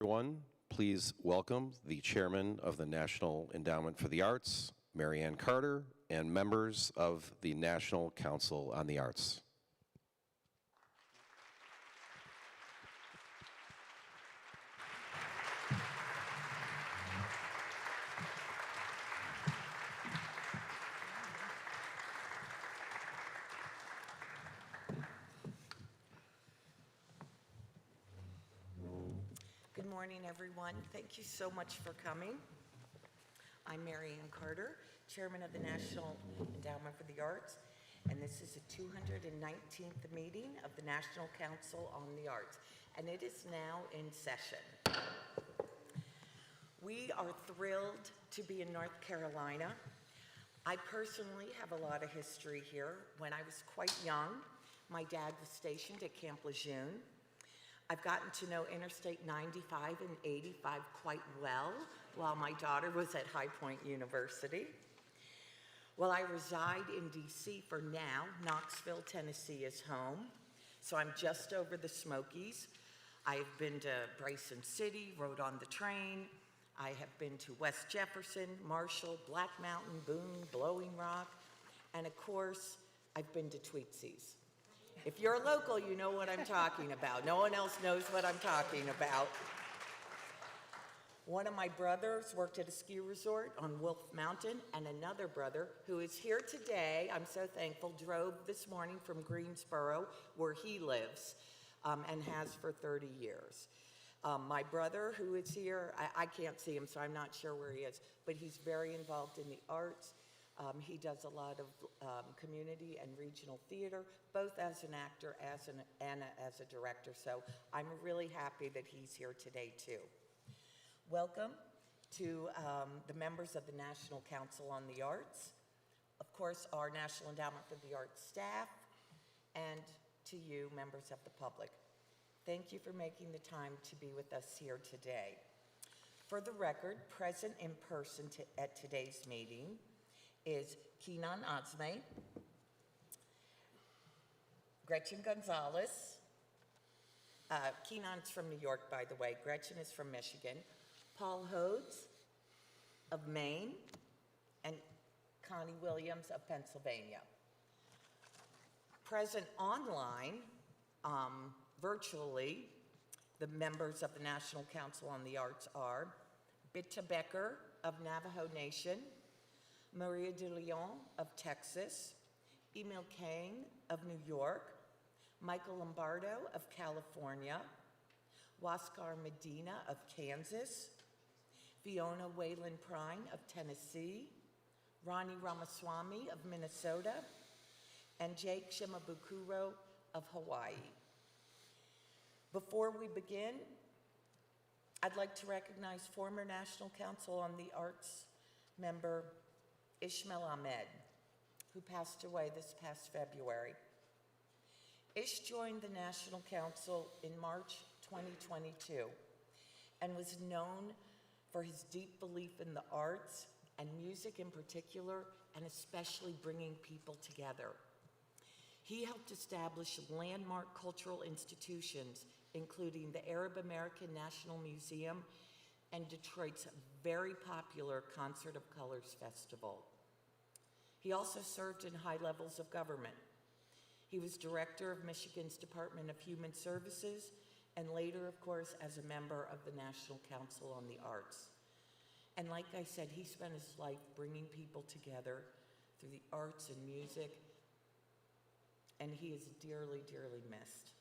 Everyone, please welcome the chairman of the National Endowment for the Arts, Mary Ann Carter, and members of the National Council on the Arts. Good morning, everyone. Thank you so much for coming. I'm Mary Ann Carter, Chairman of the National Endowment for the Arts, and this is the 219th meeting of the National Council on the Arts, and it is now in session. We are thrilled to be in North Carolina. I personally have a lot of history here. When I was quite young, my dad was stationed at Camp Lejeune. I've gotten to know Interstate 95 and 85 quite well while my daughter was at High Point University. Well, I reside in D.C. for now. Knoxville, Tennessee is home, so I'm just over the Smokies. I've been to Bryson City, rode on the train. I have been to West Jefferson, Marshall, Black Mountain, Boone, Blowing Rock, and of course, I've been to Tweetsies. If you're local, you know what I'm talking about. No one else knows what I'm talking about. One of my brothers worked at a ski resort on Wolf Mountain, and another brother, who is here today, I'm so thankful, drove this morning from Greensboro, where he lives, and has for 30 years. My brother, who is here, I can't see him, so I'm not sure where he is, but he's very involved in the arts. He does a lot of community and regional theater, both as an actor and as a director, so I'm really happy that he's here today too. Welcome to the members of the National Council on the Arts, of course our National Endowment for the Arts staff, and to you, members of the public. Thank you for making the time to be with us here today. For the record, present in person at today's meeting is Kenan Azme, Gretchen Gonzalez. Kenan's from New York, by the way. Gretchen is from Michigan. Paul Hodes of Maine, and Connie Williams of Pennsylvania. Present online, virtually, the members of the National Council on the Arts are Bitta Becker of Navajo Nation, Maria de Leon of Texas, Emil Kang of New York, Michael Lombardo of California, Waskar Medina of Kansas, Fiona Whalen Prine of Tennessee, Ronnie Ramaswamy of Minnesota, and Jake Shimabukuro of Hawaii. Before we begin, I'd like to recognize former National Council on the Arts member Ishmael Ahmed, who passed away this past February. Ish joined the National Council in March 2022 and was known for his deep belief in the arts and music in particular, and especially bringing people together. He helped establish landmark cultural institutions, including the Arab American National Museum and Detroit's very popular Concert of Colors Festival. He also served in high levels of government. He was director of Michigan's Department of Human Services, and later, of course, as a member of the National Council on the Arts. And like I said, he spent his life bringing people together through the arts and music, and he is dearly, dearly missed.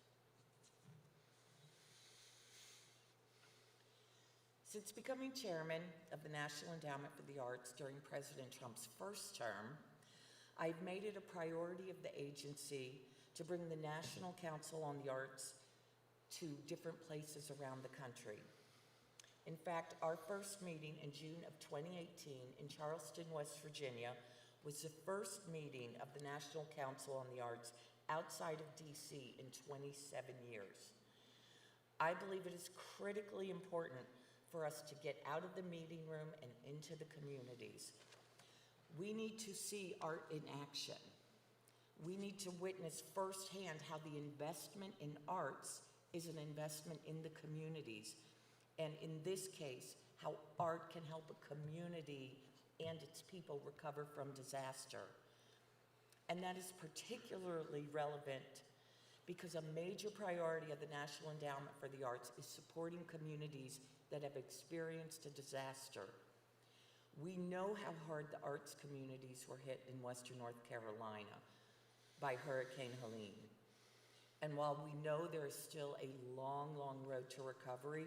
Since becoming chairman of the National Endowment for the Arts during President Trump's first term, I've made it a priority of the agency to bring the National Council on the Arts to different places around the country. In fact, our first meeting in June of 2018 in Charleston, West Virginia, was the first meeting of the National Council on the Arts outside of DC in 27 years. I believe it is critically important for us to get out of the meeting room and into the communities. We need to see art in action. We need to witness firsthand how the investment in arts is an investment in the communities and in this case, how art can help a community and its people recover from disaster. And that is particularly relevant because a major priority of the National Endowment for the Arts is supporting communities that have experienced a disaster. We know how hard the arts communities were hit in Western North Carolina by Hurricane Helene. And while we know there is still a long, long road to recovery,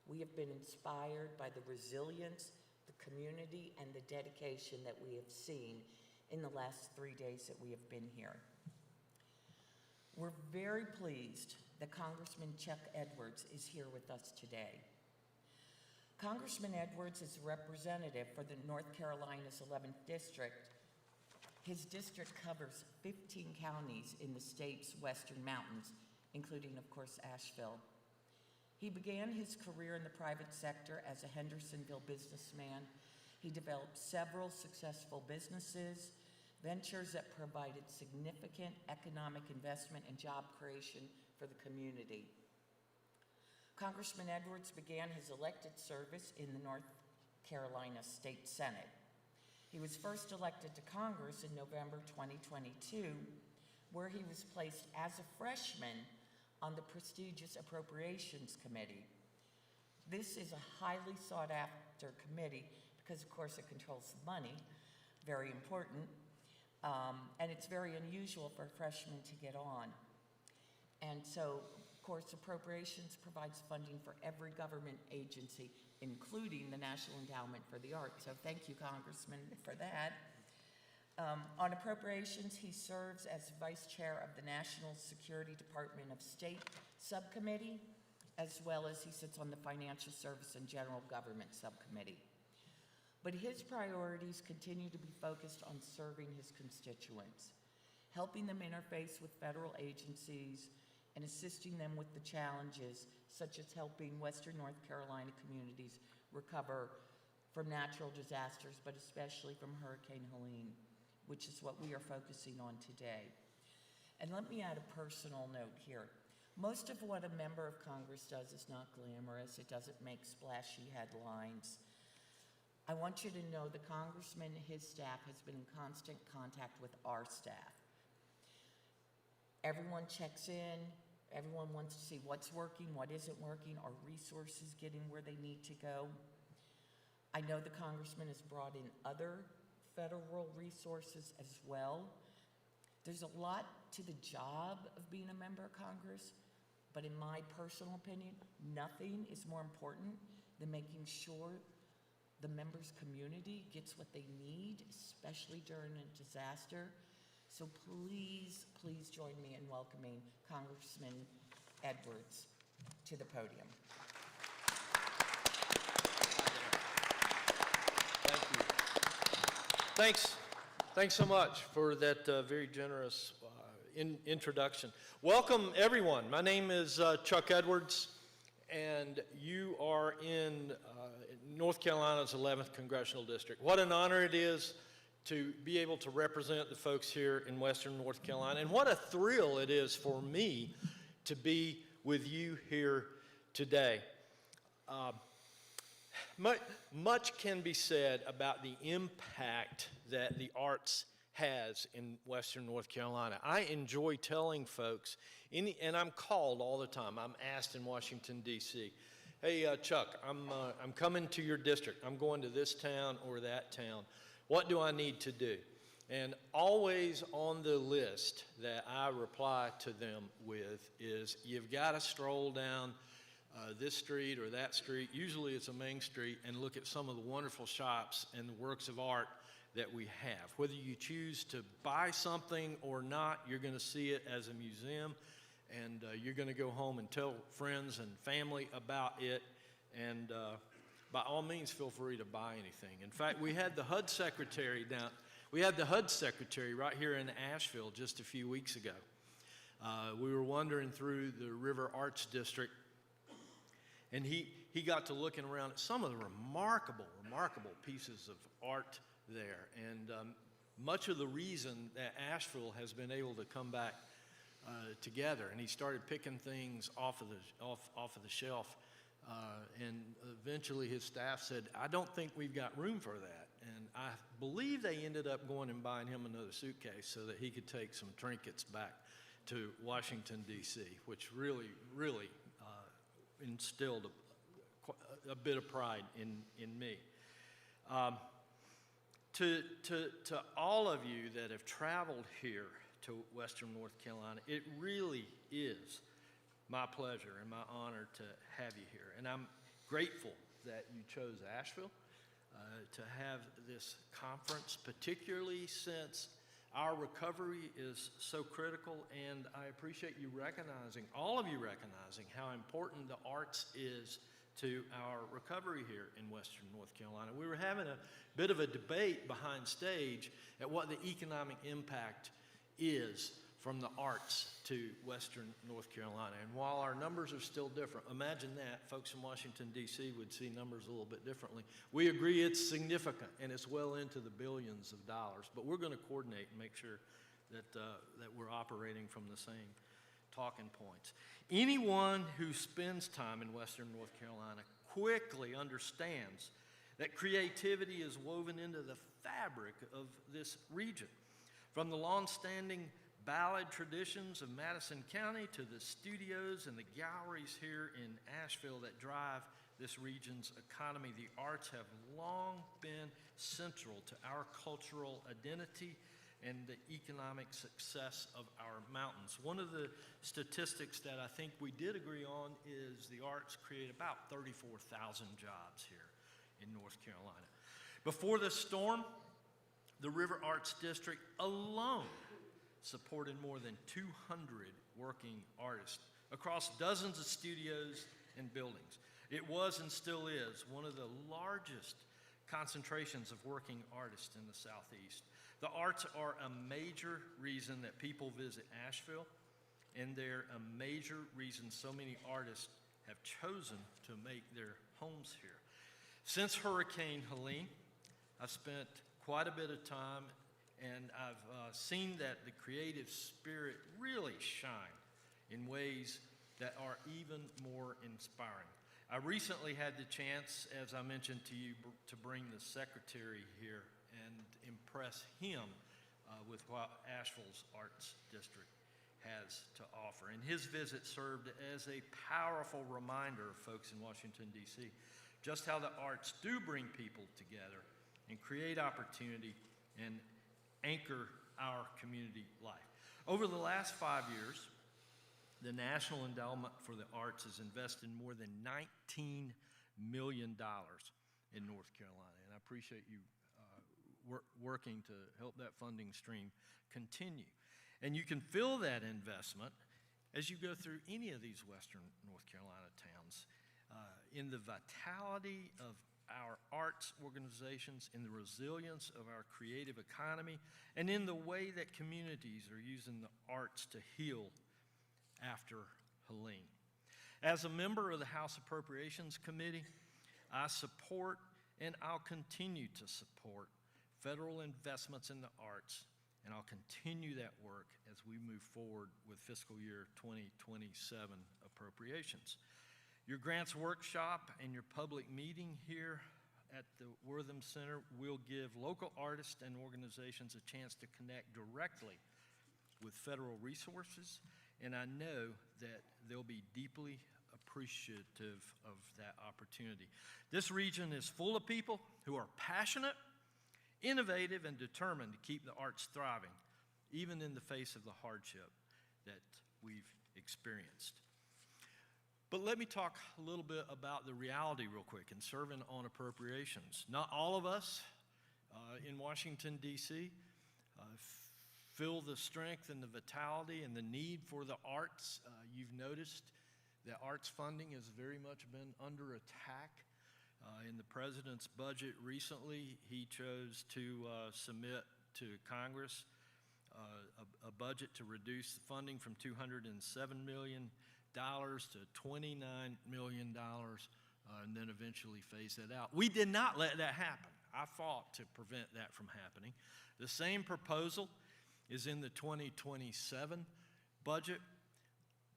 we have been inspired by the resilience, the community, and the dedication that we have seen in the last 3 days that we have been here. We're very pleased that Congressman Chuck Edwards is here with us today. Congressman Edwards is a representative for the North Carolina's 11th District. His district covers 15 counties in the state's western mountains, including, of course, Asheville. He began his career in the private sector as a Hendersonville businessman. He developed several successful businesses, ventures that provided significant economic investment and job creation for the community. Congressman Edwards began his elected service in the North Carolina State Senate. He was first elected to Congress in November 2022, where he was placed as a freshman on the prestigious Appropriations Committee. This is a highly sought after committee because, of course, it controls the money, very important, and it's very unusual for a freshman to get on. And so, of course, Appropriations provides funding for every government agency, including the National Endowment for the Arts. So thank you, Congressman, for that. On Appropriations, he serves as Vice Chair of the National Security Department of State Subcommittee, as well as he sits on the Financial Service and General Government Subcommittee. But his priorities continue to be focused on serving his constituents, helping them interface with federal agencies, and assisting them with the challenges, such as helping Western North Carolina communities recover from natural disasters, but especially from Hurricane Helene, which is what we are focusing on today. And let me add a personal note here. Most of what a member of Congress does is not glamorous. It doesn't make splashy headlines. I want you to know the Congressman and his staff has been in constant contact with our staff. Everyone checks in. Everyone wants to see what's working, what isn't working, are resources getting where they need to go. I know the Congressman has brought in other federal resources as well. There's a lot to the job of being a member of Congress, but in my personal opinion, nothing is more important than making sure the members' community gets what they need, especially during a disaster. So please, please join me in welcoming Congressman Edwards to the podium. Thank you. Thanks so much for that very generous introduction. Welcome, everyone. My name is Chuck Edwards, and you are in North Carolina's 11th Congressional District. What an honor it is to be able to represent the folks here in Western North Carolina, and what a thrill it is for me to be with you here today. Much can be said about the impact that the arts has in Western North Carolina. I enjoy telling folks, and I'm called all the time. I'm asked in Washington, D.C., hey, Chuck, I'm coming to your district. I'm going to this town or that town. What do I need to do? And always on the list that I reply to them with is, you've got to stroll down this street or that street, usually it's a main street, and look at some of the wonderful shops and the works of art that we have. Whether you choose to buy something or not, you're going to see it as a museum, and you're going to go home and tell friends and family about it, and by all means, feel free to buy anything. In fact, we had the HUD secretary right here in Asheville just a few weeks ago. We were wandering through the River Arts District, and he got to looking around at some of the remarkable pieces of art there. And much of the reason that Asheville has been able to come back together, and he started picking things off of the shelf And eventually his staff said, I don't think we've got room for that. And I believe they ended up going and buying him another suitcase so that he could take some trinkets back to Washington, D.C., which really, really instilled a bit of pride in me. To all of you that have traveled here to Western North Carolina, it really is my pleasure and my honor to have you here. And I'm grateful that you chose Asheville to have this conference, particularly since our recovery is so critical, and I appreciate you recognizing, all of you recognizing, how important the arts is to our recovery here in Western North Carolina. We were having a bit of a debate behind stage at what the economic impact is from the arts to Western North Carolina. And while our numbers are still different, imagine that, folks in Washington, D.C. would see numbers a little bit differently. We agree it's significant and it's well into the billions of dollars, but we're going to coordinate and make sure that, that we're operating from the same talking points. Anyone who spends time in Western North Carolina quickly understands that creativity is woven into the fabric of this region. From the long-standing ballad traditions of Madison County to the studios and the galleries here in Asheville that drive this region's economy, the arts have long been central to our cultural identity and the economic success of our mountains. One of the statistics that I think we did agree on is the arts create about 34,000 jobs here in North Carolina. Before the storm, the River Arts District alone supported more than 200 working artists across dozens of studios and buildings. It was and still is one of the largest concentrations of working artists in the Southeast. The arts are a major reason that people visit Asheville, and they're a major reason so many artists have chosen to make their homes here. Since Hurricane Helene, I've spent quite a bit of time, and I've seen that the creative spirit really shine in ways that are even more inspiring. I recently had the chance, as I mentioned to you, to bring the secretary here and impress him with what Asheville's Arts District has to offer. And his visit served as a powerful reminder of folks in Washington, D.C., just how the arts do bring people together and create opportunity and anchor our community life. Over the last 5 years, the National Endowment for the Arts has invested more than $19 million in North Carolina, and I appreciate you working to help that funding stream continue. And you can feel that investment as you go through any of these Western North Carolina towns, in the vitality of our arts organizations, in the resilience of our creative economy, and in the way that communities are using the arts to heal after Helene. As a member of the House Appropriations Committee, I support and I'll continue to support federal investments in the arts, and I'll continue that work as we move forward with fiscal year 2027 appropriations. Your grants workshop and your public meeting here at the Wortham Center will give local artists and organizations a chance to connect directly with federal resources, and I know that they'll be deeply appreciative of that opportunity. This region is full of people who are passionate, innovative, and determined to keep the arts thriving, even in the face of the hardship that we've experienced. But let me talk a little bit about the reality real quick in serving on appropriations. Not all of us in Washington, D.C. Feel the strength and the vitality and the need for the arts. You've noticed that arts funding has very much been under attack. In the president's budget recently, he chose to submit to Congress a budget to reduce the funding from $207 million to $29 million, and then eventually phase that out. We did not let that happen. I fought to prevent that from happening. The same proposal is in the 2027 budget,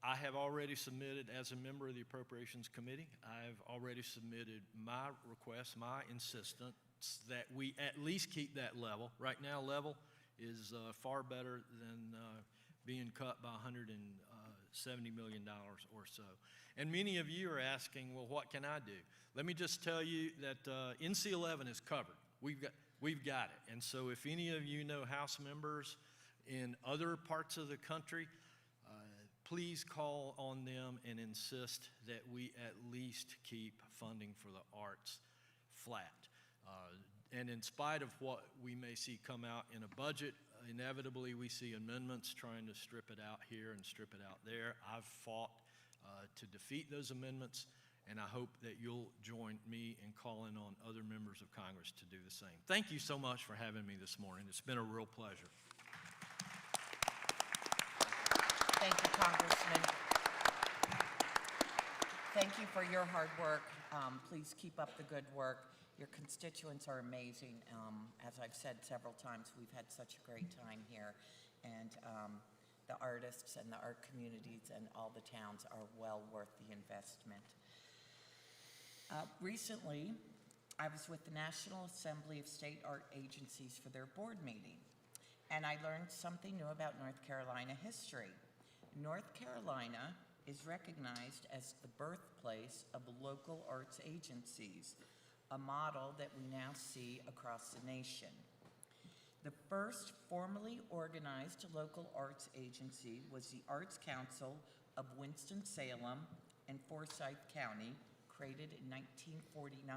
I have already submitted, as a member of the Appropriations Committee, I've already submitted my request, my insistence that we at least keep that level. Right now, level is far better than being cut by $170 million or so. And many of you are asking, well, what can I do? Let me just tell you that NC-11 is covered. We've got it. And so if any of you know House members in other parts of the country, please call on them and insist that we at least keep funding for the arts flat. And in spite of what we may see come out in a budget, inevitably we see amendments trying to strip it out here and strip it out there. I've fought to defeat those amendments, and I hope that you'll join me in calling on other members of Congress to do the same. Thank you so much for having me this morning. It's been a real pleasure. Thank you, Congressman. Thank you for your hard work. Please keep up the good work. Your constituents are amazing. As I've said several times, we've had such a great time here. And the artists and the art communities and all the towns are well worth the investment. Recently, I was with the National Assembly of State Art Agencies for their board meeting, and I learned something new about North Carolina history. North Carolina is recognized as the birthplace of local arts agencies, a model that we now see across the nation. The first formally organized local arts agency was the Arts Council of Winston-Salem and Forsyth County, created in 1949.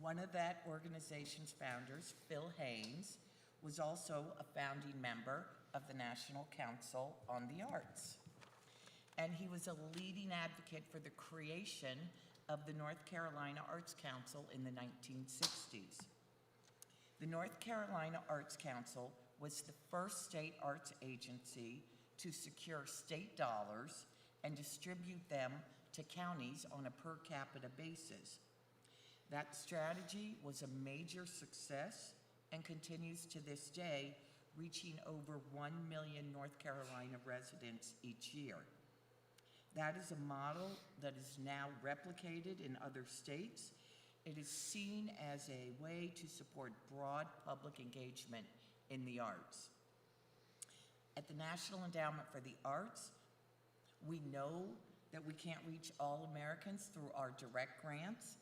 One of that organization's founders, Phil Haynes, was also a founding member of the National Council on the Arts. And he was a leading advocate for the creation of the North Carolina Arts Council in the 1960s. The North Carolina Arts Council was the first state arts agency to secure state dollars and distribute them to counties on a per capita basis. That strategy was a major success and continues to this day, reaching over 1 million North Carolina residents each year. That is a model that is now replicated in other states. It is seen as a way to support broad public engagement in the arts. At the National Endowment for the Arts, we know that we can't reach all Americans through our direct grants.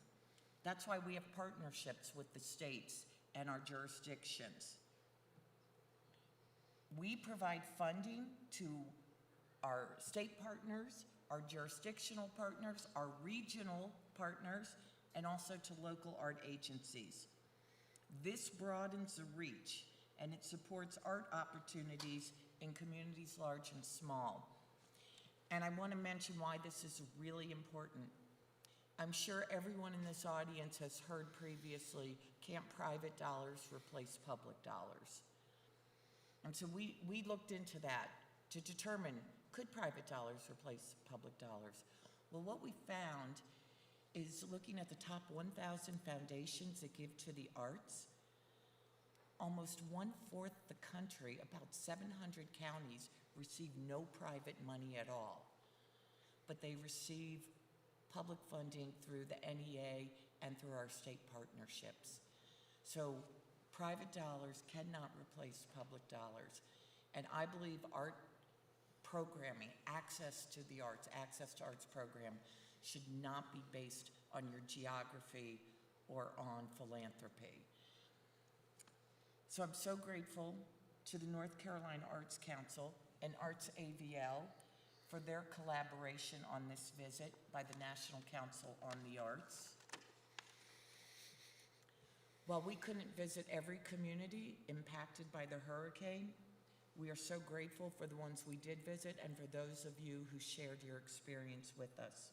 That's why we have partnerships with the states and our jurisdictions. We provide funding to our state partners, our jurisdictional partners, our regional partners, and also to local art agencies. This broadens the reach, and it supports art opportunities in communities large and small. And I want to mention why this is really important. I'm sure everyone in this audience has heard previously, can't private dollars replace public dollars? And so we looked into that to determine, could private dollars replace public dollars? Well, what we found is looking at the top 1,000 foundations that give to the arts, almost 1/4 the country, about 700 counties, receive no private money at all. But they receive public funding through the NEA and through our state partnerships. So private dollars cannot replace public dollars. And I believe art programming, access to the arts, access to arts program should not be based on your geography or on philanthropy. So I'm so grateful to the North Carolina Arts Council and Arts AVL for their collaboration on this visit by the National Council on the Arts. While we couldn't visit every community impacted by the hurricane, we are so grateful for the ones we did visit and for those of you who shared your experience with us.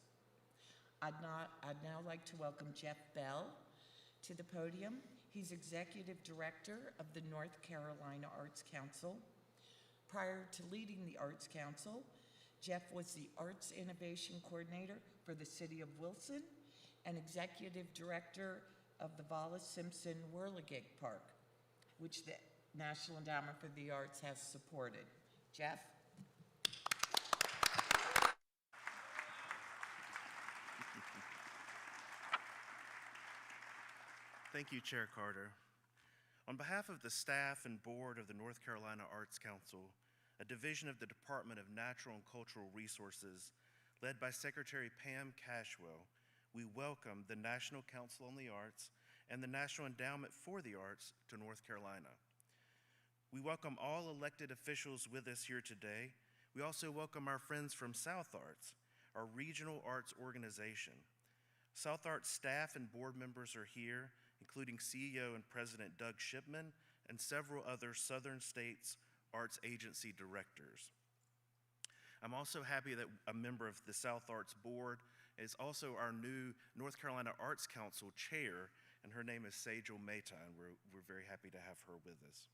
I'd now like to welcome Jeff Bell to the podium. He's Executive Director of the North Carolina Arts Council. Prior to leading the Arts Council, Jeff was the Arts Innovation Coordinator for the City of Wilson and Executive Director of the Wallace Simpson Whirligig Park, which the National Endowment for the Arts has supported. Jeff? Thank you, Chair Carter. On behalf of the staff and board of the North Carolina Arts Council, a division of the Department of Natural and Cultural Resources, led by Secretary Pam Cashwell, we welcome the National Council on the Arts and the National Endowment for the Arts to North Carolina. We welcome all elected officials with us here today. We also welcome our friends from South Arts, our regional arts organization. South Arts staff and board members are here, including CEO and President Doug Shipman and several other Southern States Arts Agency directors. I'm also happy that a member of the South Arts Board is also our new North Carolina Arts Council chair, and her name is Sejal Mehta, and we're very happy to have her with us.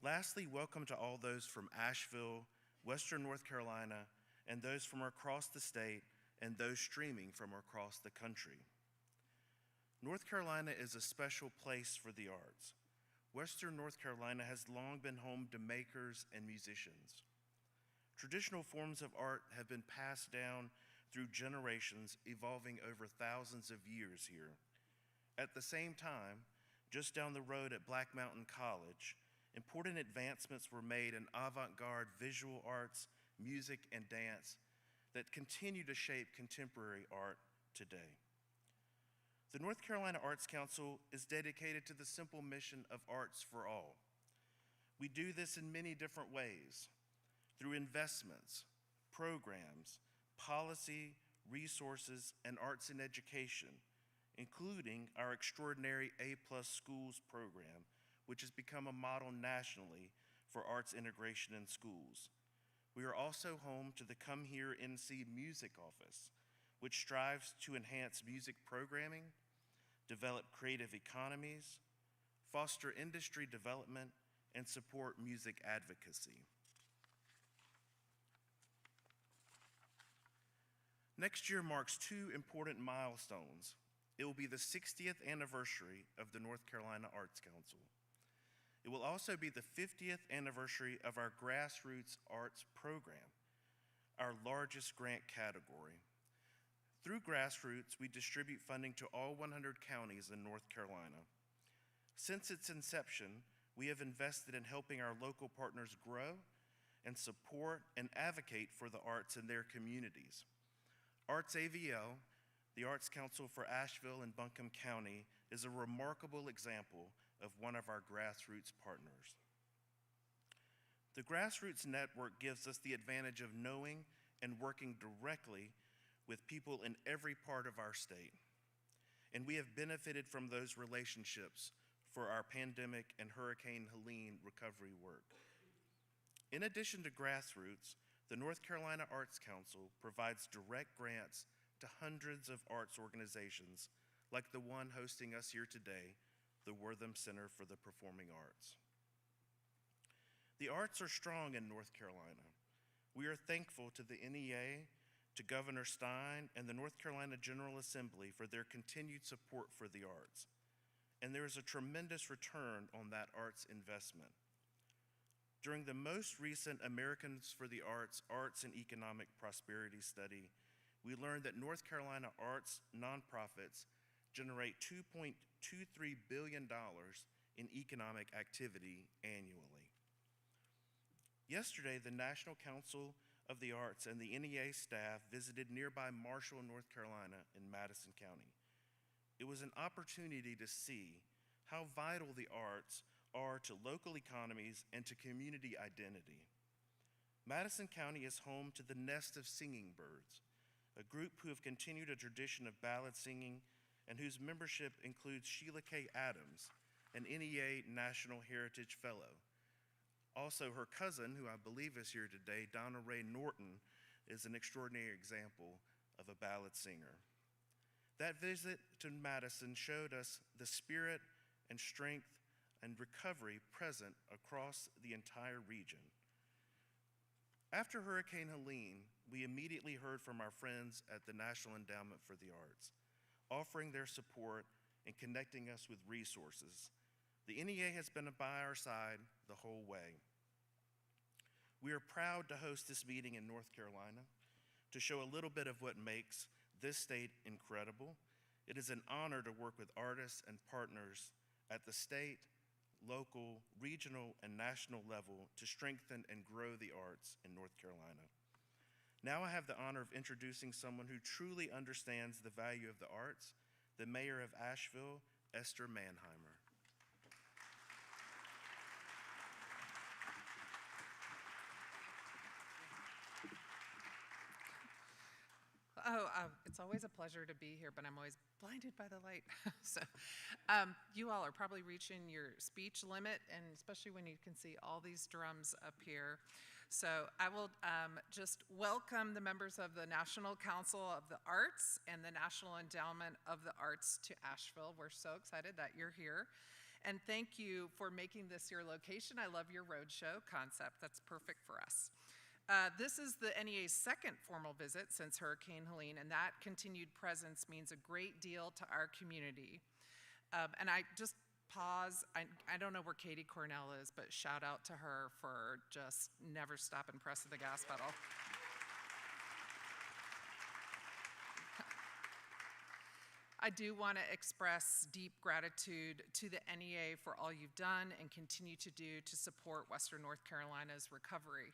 Lastly, welcome to all those from Asheville, Western North Carolina, and those from across the state, and those streaming from across the country. North Carolina is a special place for the arts. Western North Carolina has long been home to makers and musicians. Traditional forms of art have been passed down through generations, evolving over thousands of years here. At the same time, just down the road at Black Mountain College, important advancements were made in avant-garde visual arts, music, and dance that continue to shape contemporary art today. The North Carolina Arts Council is dedicated to the simple mission of arts for all. We do this in many different ways, through investments, programs, policy, resources, and arts in education, including our extraordinary A+ Schools program, which has become a model nationally for arts integration in schools. We are also home to the Come Here NC Music Office, which strives to enhance music programming, develop creative economies, foster industry development, and support music advocacy. Next year marks two important milestones. It will be the 60th anniversary of the North Carolina Arts Council. It will also be the 50th anniversary of our Grassroots Arts Program, our largest grant category. Through Grassroots, we distribute funding to all 100 counties in North Carolina. Since its inception, we have invested in helping our local partners grow and support and advocate for the arts in their communities. Arts AVL, the Arts Council for Asheville and Buncombe County, is a remarkable example of one of our grassroots partners. The Grassroots Network gives us the advantage of knowing and working directly with people in every part of our state. And we have benefited from those relationships for our pandemic and Hurricane Helene recovery work. In addition to Grassroots, the North Carolina Arts Council provides direct grants to hundreds of arts organizations like the one hosting us here today, the Wortham Center for the Performing Arts. The arts are strong in North Carolina. We are thankful to the NEA, to Governor Stein, and the North Carolina General Assembly for their continued support for the arts. And there is a tremendous return on that arts investment. During the most recent Americans for the Arts, Arts and Economic Prosperity study, we learned that North Carolina arts nonprofits generate $2.23 billion in economic activity annually. Yesterday, the National Council of the Arts and the NEA staff visited nearby Marshall, North Carolina in Madison County. It was an opportunity to see how vital the arts are to local economies and to community identity. Madison County is home to the Nest of Singing Birds, a group who have continued a tradition of ballad singing and whose membership includes Sheila K. Adams, an NEA National Heritage Fellow. Also, her cousin, who I believe is here today, Donna Ray Norton, is an extraordinary example of a ballad singer. That visit to Madison showed us the spirit and strength and recovery present across the entire region. After Hurricane Helene, we immediately heard from our friends at the National Endowment for the Arts, offering their support and connecting us with resources. The NEA has been by our side the whole way. We are proud to host this meeting in North Carolina to show a little bit of what makes this state incredible. It is an honor to work with artists and partners at the state, local, regional, and national level to strengthen and grow the arts in North Carolina. Now I have the honor of introducing someone who truly understands the value of the arts, the Mayor of Asheville, Esther Mannheimer. It's always a pleasure to be here, but I'm always blinded by the light. So you all are probably reaching your speech limit, and especially when you can see all these drums up here. So I will just welcome the members of the National Council of the Arts and the National Endowment of the Arts to Asheville. We're so excited that you're here. And thank you for making this your location. I love your roadshow concept. That's perfect for us. This is the NEA's second formal visit since Hurricane Helene, and that continued presence means a great deal to our community. And I just pause. I don't know where Katie Cornell is, but shout out to her for just never stopping pressing the gas pedal. I do want to express deep gratitude to the NEA for all you've done and continue to do to support Western North Carolina's recovery.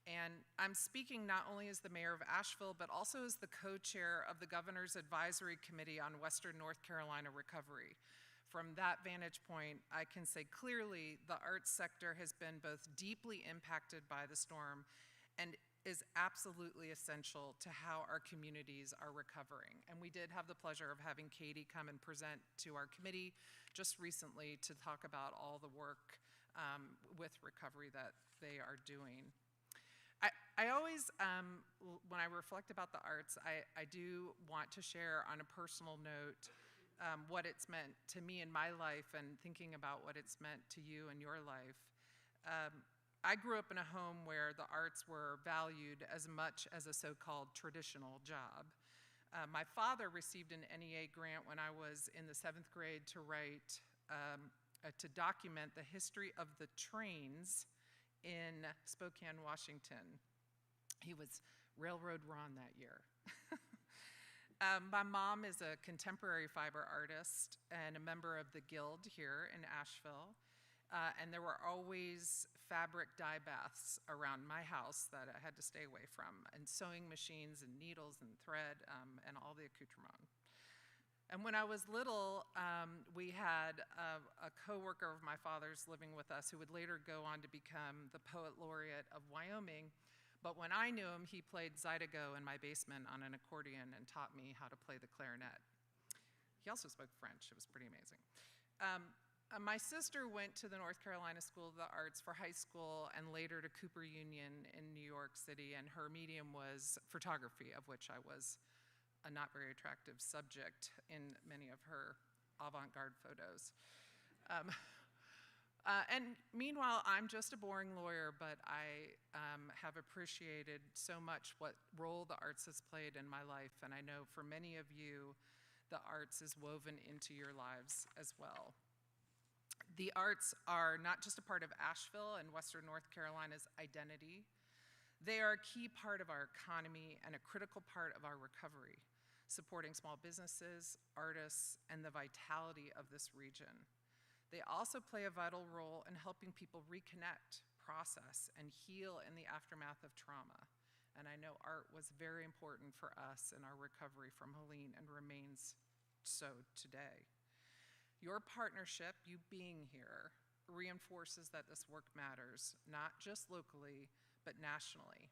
And I'm speaking not only as the mayor of Asheville, but also as the co-chair of the Governor's Advisory Committee on Western North Carolina Recovery. From that vantage point, I can say clearly the arts sector has been both deeply impacted by the storm and is absolutely essential to how our communities are recovering. And we did have the pleasure of having Katie come and present to our committee just recently to talk about all the work with recovery that they are doing. I always, when I reflect about the arts, I do want to share on a personal note what it's meant to me in my life and thinking about what it's meant to you in your life. I grew up in a home where the arts were valued as much as a so-called traditional job. My father received an NEA grant when I was in the 7th grade to write, to document the history of the trains in Spokane, Washington. He was Railroad Ron that year. My mom is a contemporary fiber artist and a member of the Guild here in Asheville. And there were always fabric dye baths around my house that I had to stay away from, and sewing machines and needles and thread and all the accoutrement. And when I was little, we had a coworker of my father's living with us who would later go on to become the poet laureate of Wyoming. But when I knew him, he played Zydeco in my basement on an accordion and taught me how to play the clarinet. He also spoke French. It was pretty amazing. My sister went to the North Carolina School of the Arts for high school and later to Cooper Union in New York City, and her medium was photography, of which I was a not very attractive subject in many of her avant-garde photos. And meanwhile, I'm just a boring lawyer, but I have appreciated so much what role the arts has played in my life, and I know for many of you, the arts is woven into your lives as well. The arts are not just a part of Asheville and Western North Carolina's identity. They are a key part of our economy and a critical part of our recovery, supporting small businesses, artists, and the vitality of this region. They also play a vital role in helping people reconnect, process, and heal in the aftermath of trauma. And I know art was very important for us in our recovery from Helene and remains so today. Your partnership, you being here, reinforces that this work matters, not just locally, but nationally.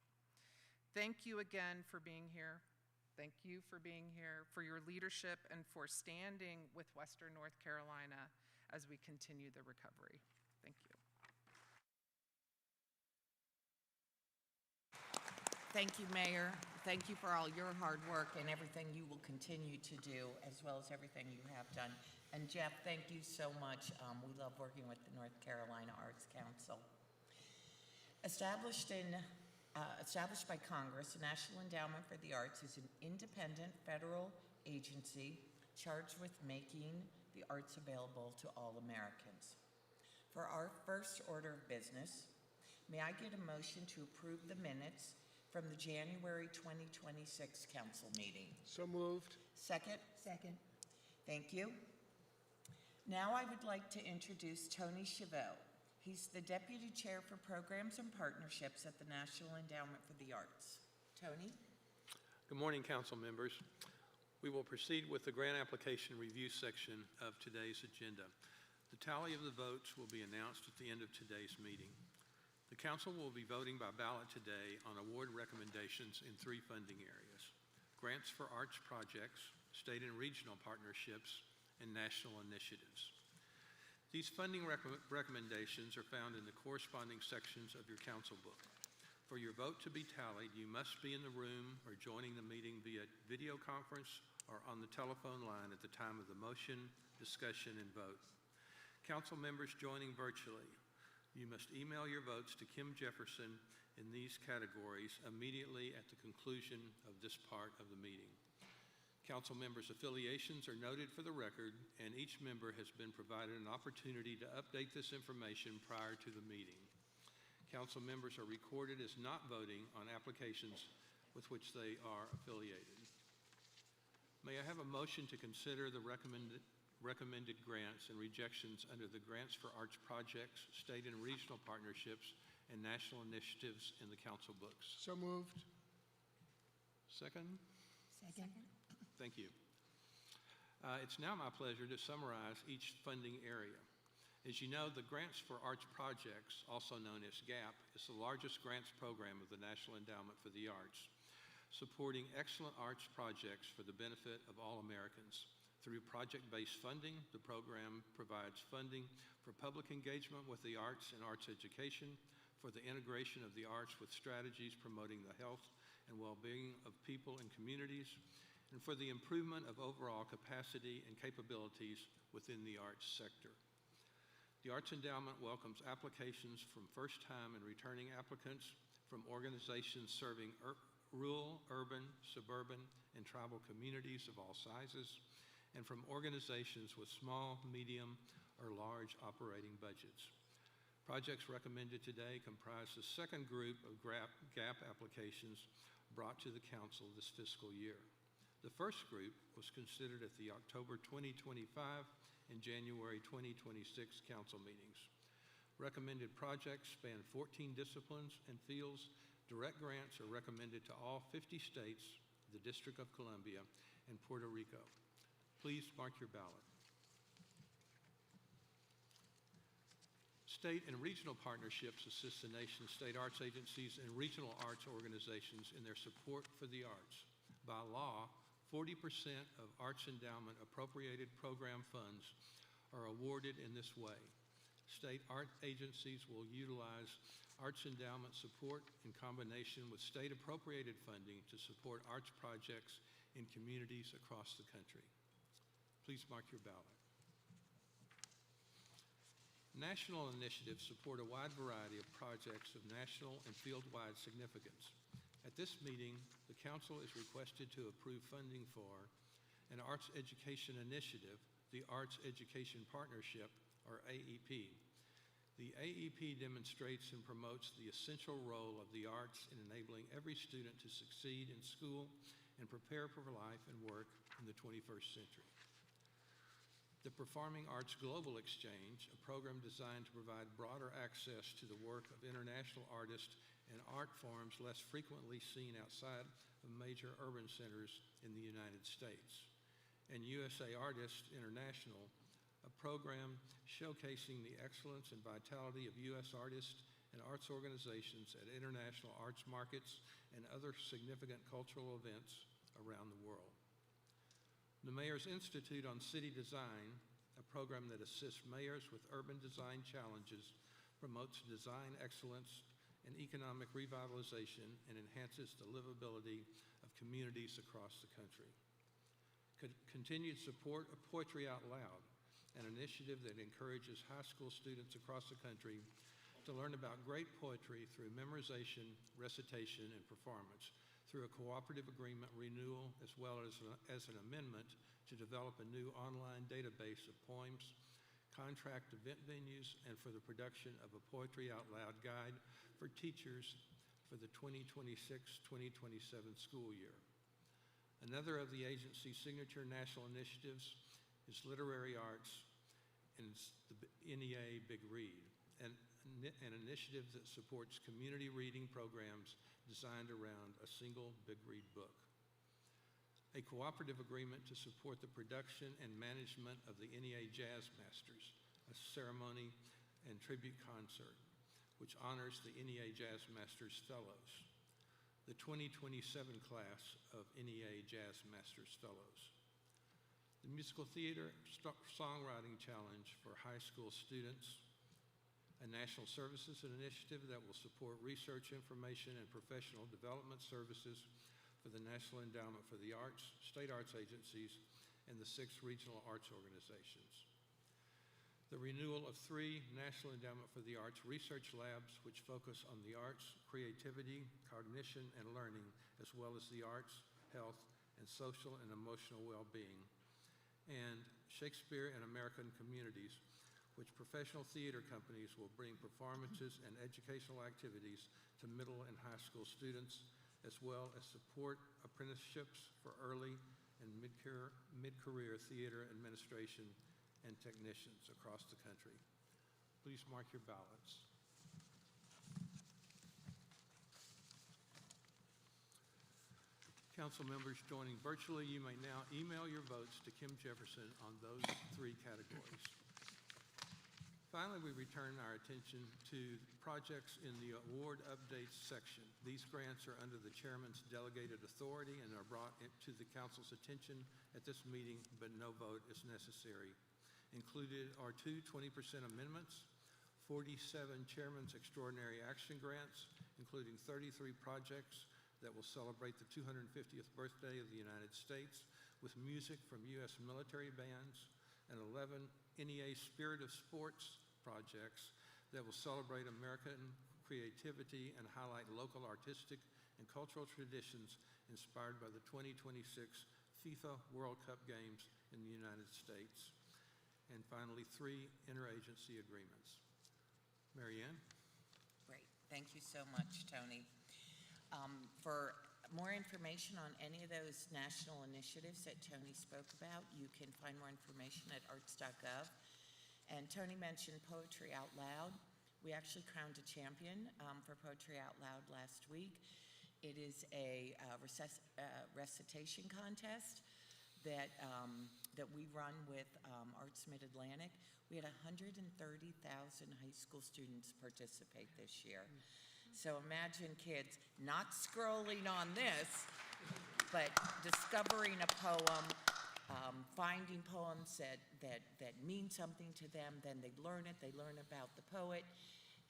Thank you again for being here. Thank you for being here, for your leadership, and for standing with Western North Carolina as we continue the recovery. Thank you. Thank you, Mayor. Thank you for all your hard work and everything you will continue to do, as well as everything you have done. And Jeff, thank you so much. We love working with the North Carolina Arts Council. Established by Congress, the National Endowment for the Arts is an independent federal agency charged with making the arts available to all Americans. For our first order of business, may I get a motion to approve the minutes from the January 2026 council meeting? So moved. Second? Second. Thank you. Now I would like to introduce Tony Chevelle. He's the Deputy Chair for Programs and Partnerships at the National Endowment for the Arts. Tony? Good morning, council members. We will proceed with the grant application review section of today's agenda. The tally of the votes will be announced at the end of today's meeting. The council will be voting by ballot today on award recommendations in 3 funding areas: grants for arts projects, state and regional partnerships, and national initiatives. These funding recommendations are found in the corresponding sections of your council book. For your vote to be tallied, you must be in the room or joining the meeting via video conference or on the telephone line at the time of the motion, discussion, and vote. Council members joining virtually, you must email your votes to Kim Jefferson in these categories immediately at the conclusion of this part of the meeting. Council members' affiliations are noted for the record, and each member has been provided an opportunity to update this information prior to the meeting. Council members are recorded as not voting on applications with which they are affiliated. May I have a motion to consider the recommended grants and rejections under the Grants for Arts Projects, State and Regional Partnerships, and National Initiatives in the council books? So moved. Second? Second. Thank you. It's now my pleasure to summarize each funding area. As you know, the Grants for Arts Projects, also known as GAP, is the largest grants program of the National Endowment for the Arts, supporting excellent arts projects for the benefit of all Americans. Through project-based funding, the program provides funding for public engagement with the arts and arts education, for the integration of the arts with strategies promoting the health and well-being of people and communities, and for the improvement of overall capacity and capabilities within the arts sector. The Arts Endowment welcomes applications from first-time and returning applicants, from organizations serving rural, urban, suburban, and tribal communities of all sizes, and from organizations with small, medium, or large operating budgets. Projects recommended today comprise the second group of GAP applications brought to the council this fiscal year. The first group was considered at the October 2025 and January 2026 council meetings. Recommended projects span 14 disciplines and fields. Direct grants are recommended to all 50 states, the District of Columbia, and Puerto Rico. Please mark your ballot. State and regional partnerships assist the nation's state arts agencies and regional arts organizations in their support for the arts. By law, 40% of Arts Endowment appropriated program funds are awarded in this way. State art agencies will utilize Arts Endowment support in combination with state appropriated funding to support arts projects in communities across the country. Please mark your ballot. National initiatives support a wide variety of projects of national and field-wide significance. At this meeting, the council is requested to approve funding for an arts education initiative, the Arts Education Partnership, or AEP. The AEP demonstrates and promotes the essential role of the arts in enabling every student to succeed in school and prepare for life and work in the 21st century. The Performing Arts Global Exchange, a program designed to provide broader access to the work of international artists and art forms less frequently seen outside of major urban centers in the United States. And USA Artists International, a program showcasing the excellence and vitality of U.S. artists and arts organizations at international arts markets and other significant cultural events around the world. The Mayor's Institute on City Design, a program that assists mayors with urban design challenges, promotes design excellence and economic revitalization, and enhances the livability of communities across the country. Continued support of Poetry Out Loud, an initiative that encourages high school students across the country to learn about great poetry through memorization, recitation, and performance, through a cooperative agreement renewal, as well as an amendment to develop a new online database of poems, contract event venues, and for the production of a Poetry Out Loud guide for teachers for the 2026-2027 school year. Another of the agency's signature national initiatives is literary arts, and it's the NEA Big Read, an initiative that supports community reading programs designed around a single Big Read book. A cooperative agreement to support the production and management of the NEA Jazz Masters, a ceremony and tribute concert, which honors the NEA Jazz Masters Fellows, the 2027 class of NEA Jazz Masters Fellows. The Musical Theater Songwriting Challenge for high school students, a national services initiative that will support research, information, and professional development services for the National Endowment for the Arts, state arts agencies, and the 6 regional arts organizations. The renewal of 3 National Endowment for the Arts research labs, which focus on the arts, creativity, cognition, and learning, as well as the arts, health, and social and emotional well-being. And Shakespeare and American Communities, which professional theater companies will bring performances and educational activities to middle and high school students, as well as support apprenticeships for early and mid-career theater administration and technicians across the country. Please mark your ballots. Council members joining virtually, you may now email your votes to Kim Jefferson on those 3 categories. Finally, we return our attention to projects in the award updates section. These grants are under the chairman's delegated authority and are brought to the council's attention at this meeting, but no vote is necessary. Included are 2 20% amendments, 47 chairman's extraordinary action grants, including 33 projects that will celebrate the 250th birthday of the United States with music from U.S. military bands, and 11 NEA Spirit of Sports projects that will celebrate American creativity and highlight local artistic and cultural traditions inspired by the 2026 FIFA World Cup Games in the United States. And finally, 3 interagency agreements. Mary Ann? Great. Thank you so much, Tony. For more information on any of those national initiatives that Tony spoke about, you can find more information at arts.gov. And Tony mentioned Poetry Out Loud. We actually crowned a champion for Poetry Out Loud last week. It is a recitation contest that we run with Arts Mid-Atlantic. We had 130,000 high school students participate this year. So imagine kids not scrolling on this, but discovering a poem, finding poems that mean something to them. Then they learn it, they learn about the poet,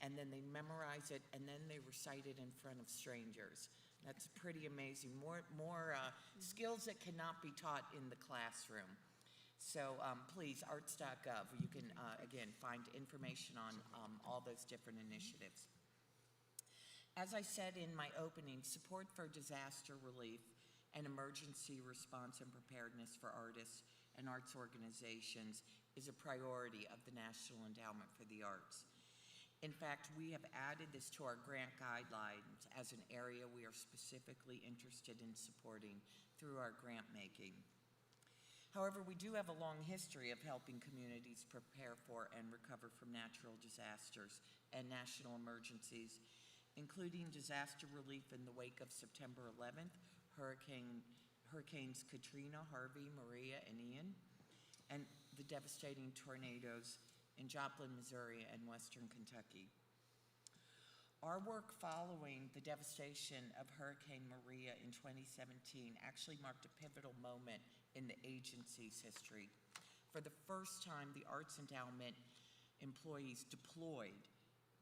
and then they memorize it, and then they recite it in front of strangers. That's pretty amazing. More skills that cannot be taught in the classroom. So please, arts.gov, you can, again, find information on all those different initiatives. As I said in my opening, support for disaster relief and emergency response and preparedness for artists and arts organizations is a priority of the National Endowment for the Arts. In fact, we have added this to our grant guidelines as an area we are specifically interested in supporting through our grant making. However, we do have a long history of helping communities prepare for and recover from natural disasters and national emergencies, including disaster relief in the wake of September 11th, Hurricanes Katrina, Harvey, Maria, and Ian, and the devastating tornadoes in Joplin, Missouri, and western Kentucky. Our work following the devastation of Hurricane Maria in 2017 actually marked a pivotal moment in the agency's history. For the first time, the Arts Endowment employees deployed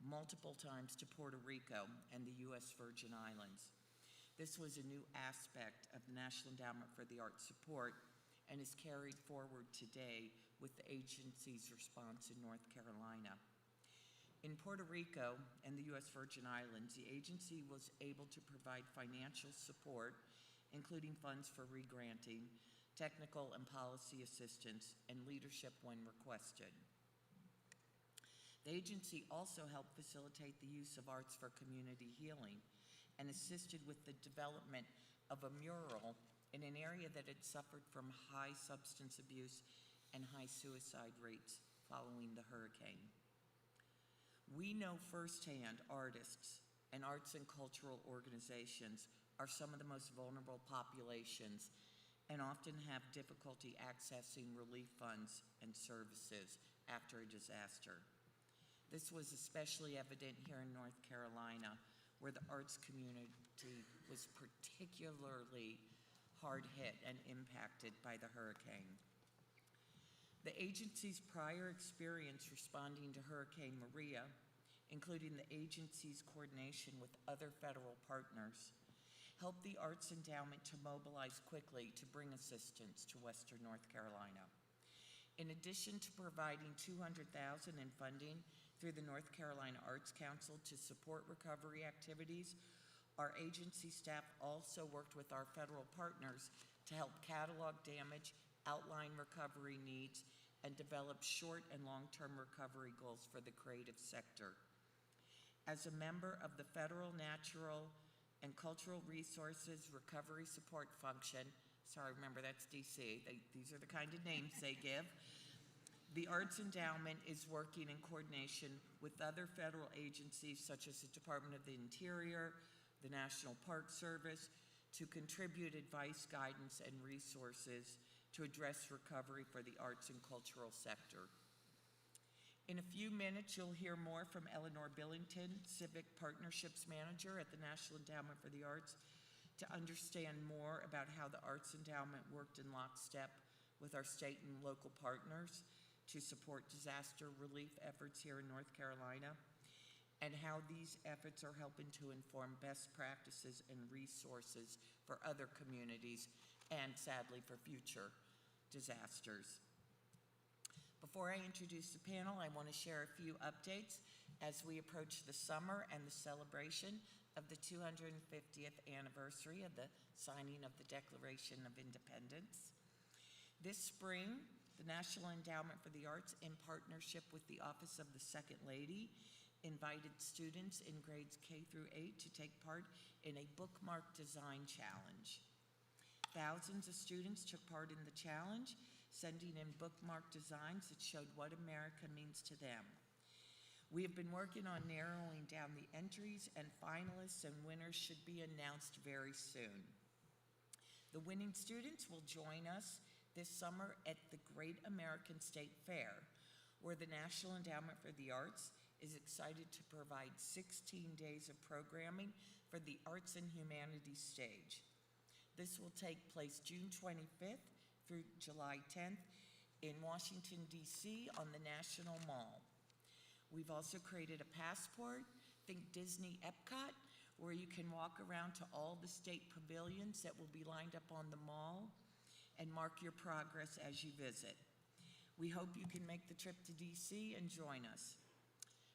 multiple times to Puerto Rico and the U.S. Virgin Islands. This was a new aspect of the National Endowment for the Arts support and is carried forward today with the agency's response in North Carolina. In Puerto Rico and the U.S. Virgin Islands, the agency was able to provide financial support, including funds for regranting, technical and policy assistance, and leadership when requested. The agency also helped facilitate the use of arts for community healing and assisted with the development of a mural in an area that had suffered from high substance abuse and high suicide rates following the hurricane. We know firsthand artists and arts and cultural organizations are some of the most vulnerable populations and often have difficulty accessing relief funds and services after a disaster. This was especially evident here in North Carolina, where the arts community was particularly hard hit and impacted by the hurricane. The agency's prior experience responding to Hurricane Maria, including the agency's coordination with other federal partners, helped the Arts Endowment to mobilize quickly to bring assistance to Western North Carolina. In addition to providing $200,000 in funding through the North Carolina Arts Council to support recovery activities, our agency staff also worked with our federal partners to help catalog damage, outline recovery needs, and develop short and long-term recovery goals for the creative sector. As a member of the Federal Natural and Cultural Resources Recovery Support Function, sorry, remember that's DC, these are the kind of names they give, the Arts Endowment is working in coordination with other federal agencies such as the Department of the Interior, the National Park Service, to contribute advice, guidance, and resources to address recovery for the arts and cultural sector. In a few minutes, you'll hear more from Eleanor Billington, Civic Partnerships Manager at the National Endowment for the Arts, to understand more about how the Arts Endowment worked in lockstep with our state and local partners to support disaster relief efforts here in North Carolina, and how these efforts are helping to inform best practices and resources for other communities and, sadly, for future disasters. Before I introduce the panel, I want to share a few updates as we approach the summer and the celebration of the 250th anniversary of the signing of the Declaration of Independence. This spring, the National Endowment for the Arts, in partnership with the Office of the Second Lady, invited students in grades K through 8 to take part in a bookmark design challenge. Thousands of students took part in the challenge, sending in bookmark designs that showed what America means to them. We have been working on narrowing down the entries, and finalists and winners should be announced very soon. The winning students will join us this summer at the Great American State Fair, where the National Endowment for the Arts is excited to provide 16 days of programming for the Arts and Humanities stage. This will take place June 25th through July 10th in Washington, D.C. on the National Mall. We've also created a passport, think Disney Epcot, where you can walk around to all the state pavilions that will be lined up on the mall and mark your progress as you visit. We hope you can make the trip to D.C. and join us.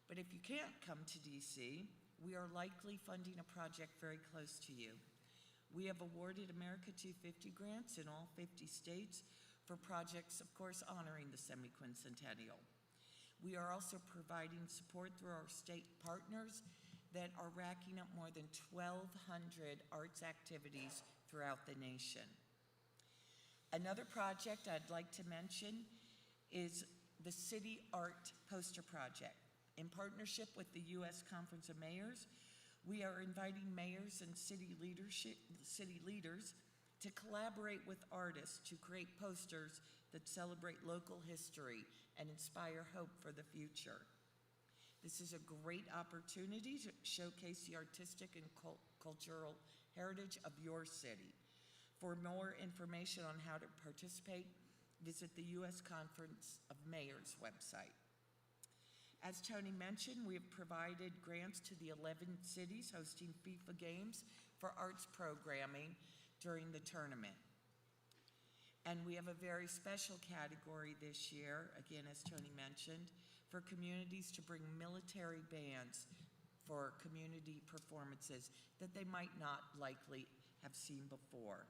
But if you can't come to D.C., we are likely funding a project very close to you. We have awarded America 250 grants in all 50 states for projects, of course, honoring the semi-quincentennial. We are also providing support through our state partners that are racking up more than 1,200 arts activities throughout the nation. Another project I'd like to mention is the City Art Poster Project. In partnership with the U.S. Conference of Mayors, we are inviting mayors and city leaders to collaborate with artists to create posters that celebrate local history and inspire hope for the future. This is a great opportunity to showcase the artistic and cultural heritage of your city. For more information on how to participate, visit the U.S. Conference of Mayors website. As Tony mentioned, we have provided grants to the 11 cities hosting FIFA games for arts programming during the tournament. And we have a very special category this year, again, as Tony mentioned, for communities to bring military bands for community performances that they might not likely have seen before.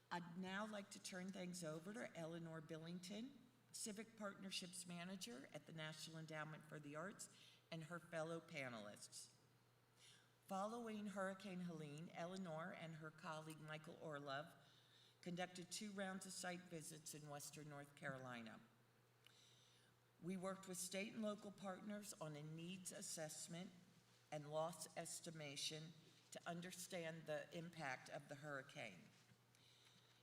I'd now like to turn things over to Eleanor Billington, Civic Partnerships Manager at the National Endowment for the Arts, and her fellow panelists. Following Hurricane Helene, Eleanor and her colleague Michael Orlov conducted 2 rounds of site visits in Western North Carolina. We worked with state and local partners on a needs assessment and loss estimation to understand the impact of the hurricane.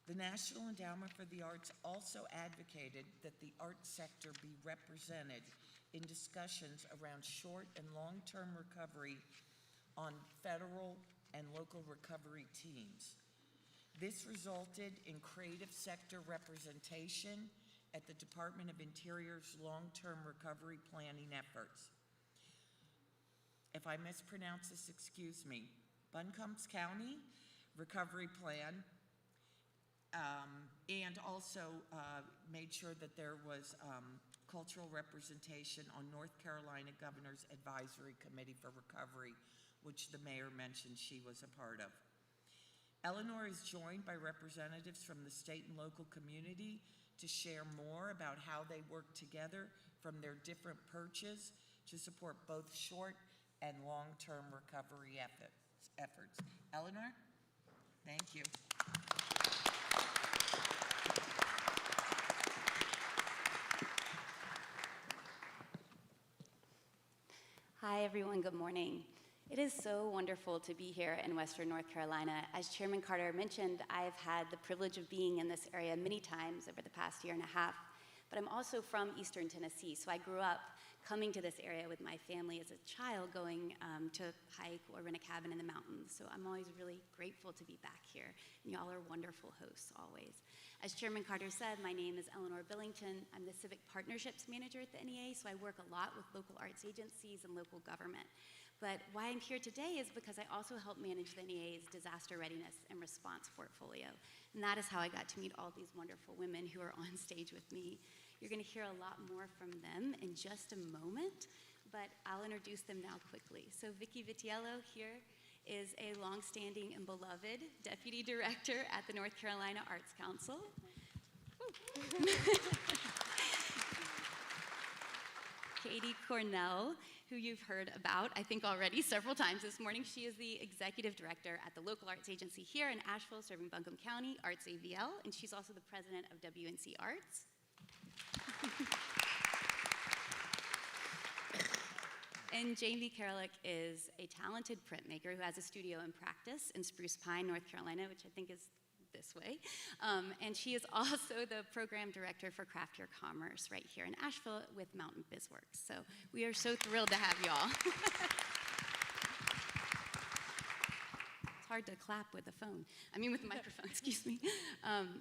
The National Endowment for the Arts also advocated that the arts sector be represented in discussions around short and long-term recovery on federal and local recovery teams. This resulted in creative sector representation at the Department of Interior's long-term recovery planning efforts. If I mispronounce this, excuse me. Buncombe County Recovery Plan, and also made sure that there was cultural representation on North Carolina Governor's Advisory Committee for Recovery, which the mayor mentioned she was a part of. Eleanor is joined by representatives from the state and local community to share more about how they work together from their different perches to support both short and long-term recovery efforts. Eleanor, thank you. Hi, everyone. Good morning. It is so wonderful to be here in Western North Carolina. As Chairman Carter mentioned, I've had the privilege of being in this area many times over the past year and a half, but I'm also from Eastern Tennessee, so I grew up coming to this area with my family as a child, going to hike or rent a cabin in the mountains. So I'm always really grateful to be back here, and y'all are wonderful hosts always. As Chairman Carter said, my name is Eleanor Billington. I'm the Civic Partnerships Manager at the NEA, so I work a lot with local arts agencies and local government. But why I'm here today is because I also help manage the NEA's disaster readiness and response portfolio. And that is how I got to meet all these wonderful women who are on stage with me. You're going to hear a lot more from them in just a moment, but I'll introduce them now quickly. So Vicki Vitiello here is a longstanding and beloved Deputy Director at the North Carolina Arts Council. Katie Cornell, who you've heard about, I think already several times this morning. She is the Executive Director at the local arts agency here in Asheville, serving Buncombe County, Arts AVL, and she's also the President of WNC Arts. And Jamie Karalik is a talented printmaker who has a studio in practice in Spruce Pine, North Carolina, which I think is this way. And she is also the program director for Craft Your Commerce right here in Asheville with Mountain BizWorks. So we are so thrilled to have y'all. It's hard to clap with the phone. With the microphone, excuse me.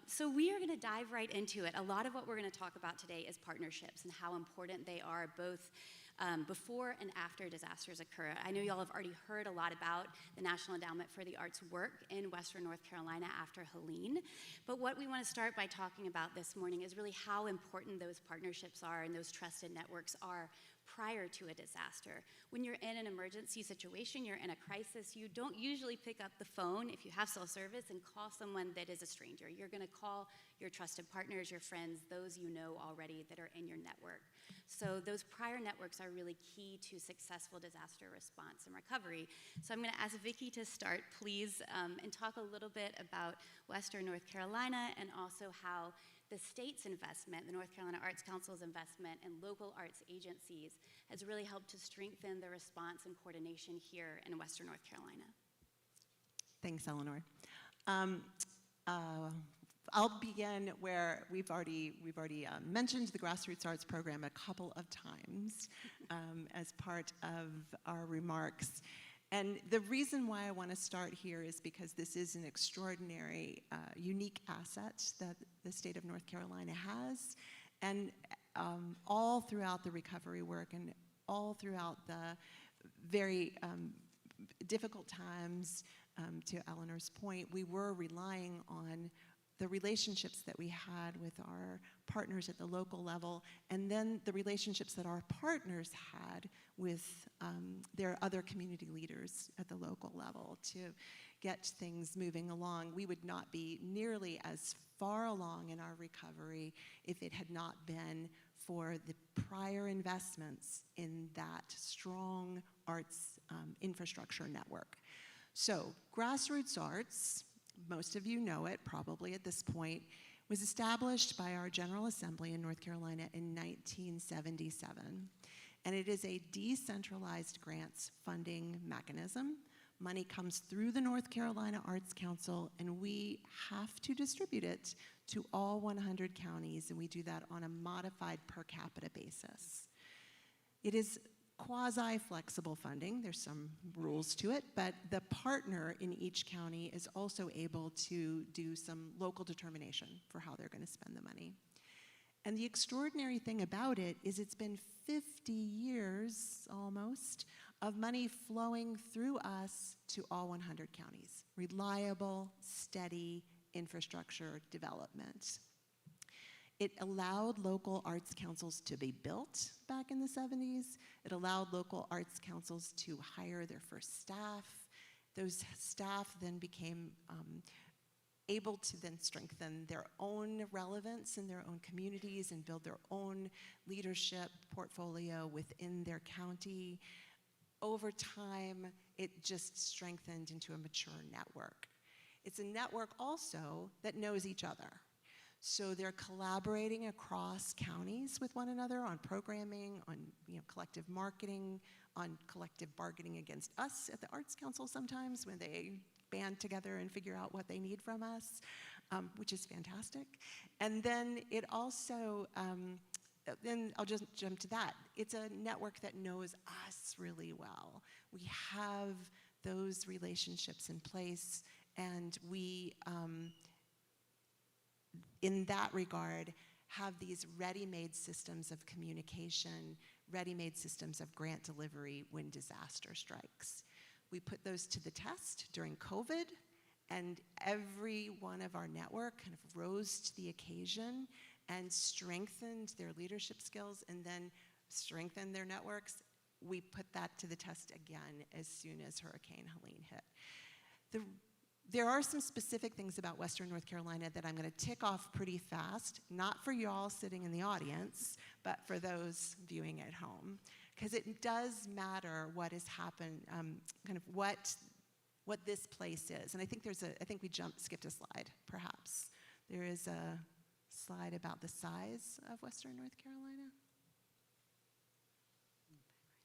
So we are gonna dive right into it. A lot of what we're gonna talk about today is partnerships and how important they are both before and after disasters occur. I know y'all have already heard a lot about the National Endowment for the Arts work in Western North Carolina after Helene, but what we want to start by talking about this morning is really how important those partnerships are and those trusted networks are prior to a disaster. When you're in an emergency situation, you're in a crisis, you don't usually pick up the phone if you have cell service and call someone that is a stranger. You're gonna call your trusted partners, your friends, those you know already that are in your network. So those prior networks are really key to successful disaster response and recovery. So I'm gonna ask Vicki to start, please, and talk a little bit about Western North Carolina and also how the state's investment, the North Carolina Arts Council's investment in local arts agencies has really helped to strengthen the response and coordination here in Western North Carolina. Thanks, Eleanor. I'll begin where we've already mentioned the Grassroots Arts Program a couple of times as part of our remarks. And the reason why I want to start here is because this is an extraordinary, unique asset that the state of North Carolina has. And all throughout the recovery work and all throughout the very difficult times, to Eleanor's point, we were relying on the relationships that we had with our partners at the local level, and then the relationships that our partners had with their other community leaders at the local level to get things moving along. We would not be nearly as far along in our recovery if it had not been for the prior investments in that strong arts infrastructure network. So, grassroots arts most of you know it probably at this point, was established by our General Assembly in North Carolina in 1977. And it is a decentralized grants funding mechanism. Money comes through the North Carolina Arts Council, and we have to distribute it to all 100 counties, and we do that on a modified per capita basis. It is quasi-flexible funding. There's some rules to it, but the partner in each county is also able to do some local determination for how they're going to spend the money. And the extraordinary thing about it is it's been 50 years almost of money flowing through us to all 100 counties. Reliable, steady infrastructure development. It allowed local arts councils to be built back in the 70s. It allowed local arts councils to hire their first staff. Those staff then became able to then strengthen their own relevance in their own communities and build their own leadership portfolio within their county. Over time, it just strengthened into a mature network. It's a network also that knows each other. So they're collaborating across counties with one another on programming, on collective marketing, on collective bargaining against us at the Arts Council sometimes when they band together and figure out what they need from us, which is fantastic. And then it also, then I'll just jump to that. It's a network that knows us really well. We have those relationships in place, and we, in that regard, have these ready-made systems of communication, ready-made systems of grant delivery when disaster strikes. We put those to the test during COVID, and every one of our network kind of rose to the occasion and strengthened their leadership skills and then strengthened their networks. We put that to the test again as soon as Hurricane Helene hit. There are some specific things about Western North Carolina that I'm going to tick off pretty fast, not for y'all sitting in the audience, but for those viewing at home, because it does matter what has happened, kind of what this place is. And I think I think we skipped a slide, perhaps. There is a slide about the size of Western North Carolina.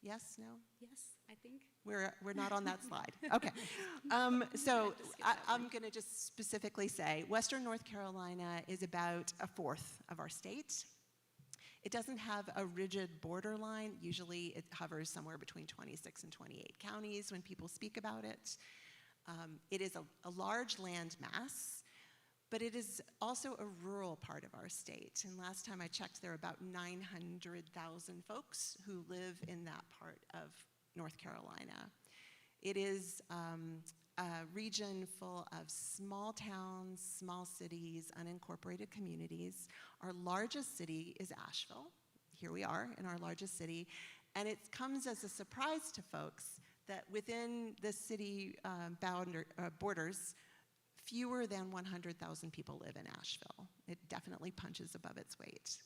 Yes, no? Yes, I think. We're not on that slide. Okay. So I'm going to just specifically say Western North Carolina is about a fourth of our state. It doesn't have a rigid borderline. Usually it hovers somewhere between 26 and 28 counties when people speak about it. It is a large land mass, but it is also a rural part of our state. And last time I checked, there are about 900,000 folks who live in that part of North Carolina. It is a region full of small towns, small cities, unincorporated communities. Our largest city is Asheville. Here we are in our largest city. And it comes as a surprise to folks that within the city borders, fewer than 100,000 people live in Asheville. It definitely punches above its weight.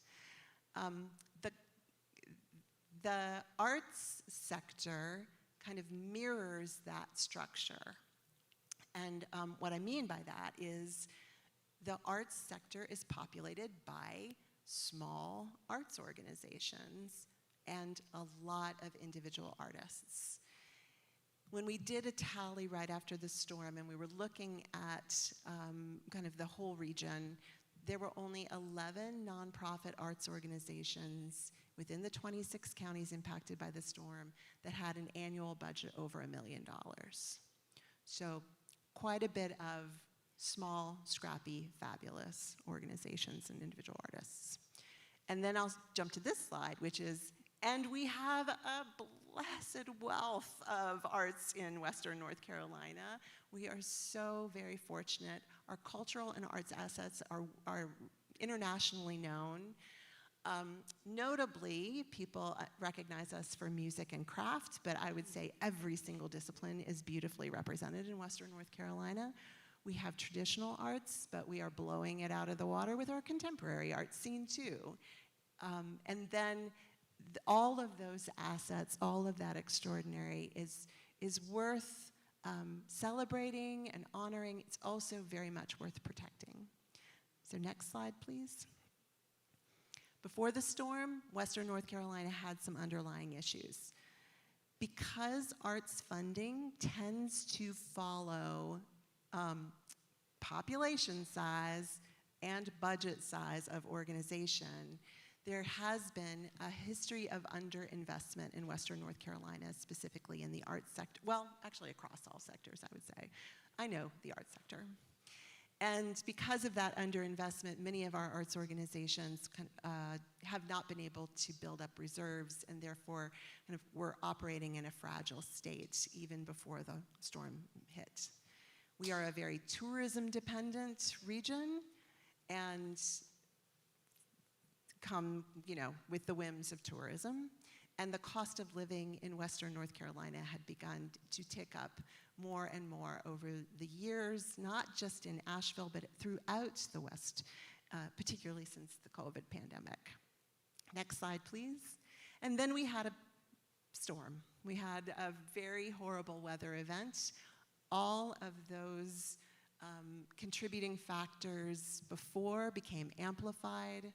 The arts sector kind of mirrors that structure. And what I mean by that is the arts sector is populated by small arts organizations and a lot of individual artists. When we did a tally right after the storm and we were looking at kind of the whole region, there were only 11 nonprofit arts organizations within the 26 counties impacted by the storm that had an annual budget over $1 million. So quite a bit of small, scrappy, fabulous organizations and individual artists. And then I'll jump to this slide, which is, and we have a blessed wealth of arts in Western North Carolina. We are so very fortunate. Our cultural and arts assets are internationally known. Notably, people recognize us for music and craft, but I would say every single discipline is beautifully represented in Western North Carolina. We have traditional arts, but we are blowing it out of the water with our contemporary art scene too. And then all of those assets, all of that extraordinary is worth celebrating and honoring. It's also very much worth protecting. So next slide, please. Before the storm, Western North Carolina had some underlying issues. Because arts funding tends to follow population size and budget size of organization, there has been a history of underinvestment in Western North Carolina, specifically in the arts sector. Well, actually across all sectors, I would say. I know the arts sector. And because of that underinvestment, many of our arts organizations have not been able to build up reserves, and therefore kind of were operating in a fragile state even before the storm hit. We are a very tourism-dependent region, and come, with the whims of tourism. And the cost of living in Western North Carolina had begun to tick up more and more over the years, not just in Asheville, but throughout the West, particularly since the COVID pandemic. Next slide, please. And then we had a storm. We had a very horrible weather event. All of those contributing factors before became amplified.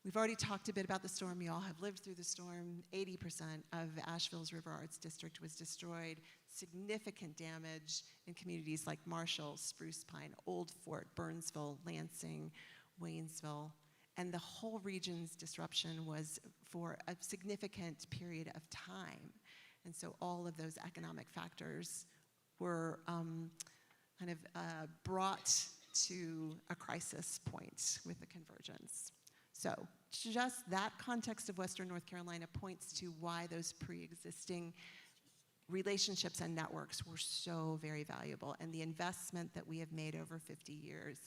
We've already talked a bit about the storm. You all have lived through the storm. 80% of Asheville's River Arts District was destroyed. Significant damage in communities like Marshall, Spruce Pine, Old Fort, Burnsville, Lansing, Waynesville. And the whole region's disruption was for a significant period of time. And so all of those economic factors were brought to a crisis point with the convergence. So just that context of Western North Carolina points to why those pre-existing relationships and networks were so very valuable. And the investment that we have made over 50 years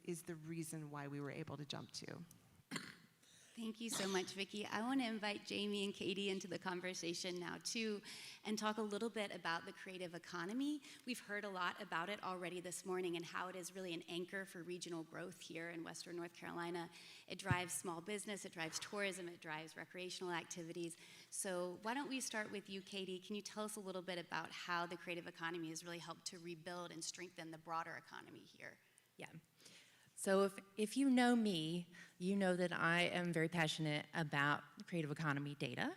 is the reason why we were able to jump to. Thank you so much, Vicki. I want to invite Jamie and Katie into the conversation now, too, and talk a little bit about the creative economy. We've heard a lot about it already this morning and how it is really an anchor for regional growth here in Western North Carolina. It drives small business, it drives tourism, it drives recreational activities. So why don't we start with you, Katie? Can you tell us a little bit about how the creative economy has really helped to rebuild and strengthen the broader economy here? Yeah. So if you know me, you know that I am very passionate about creative economy data.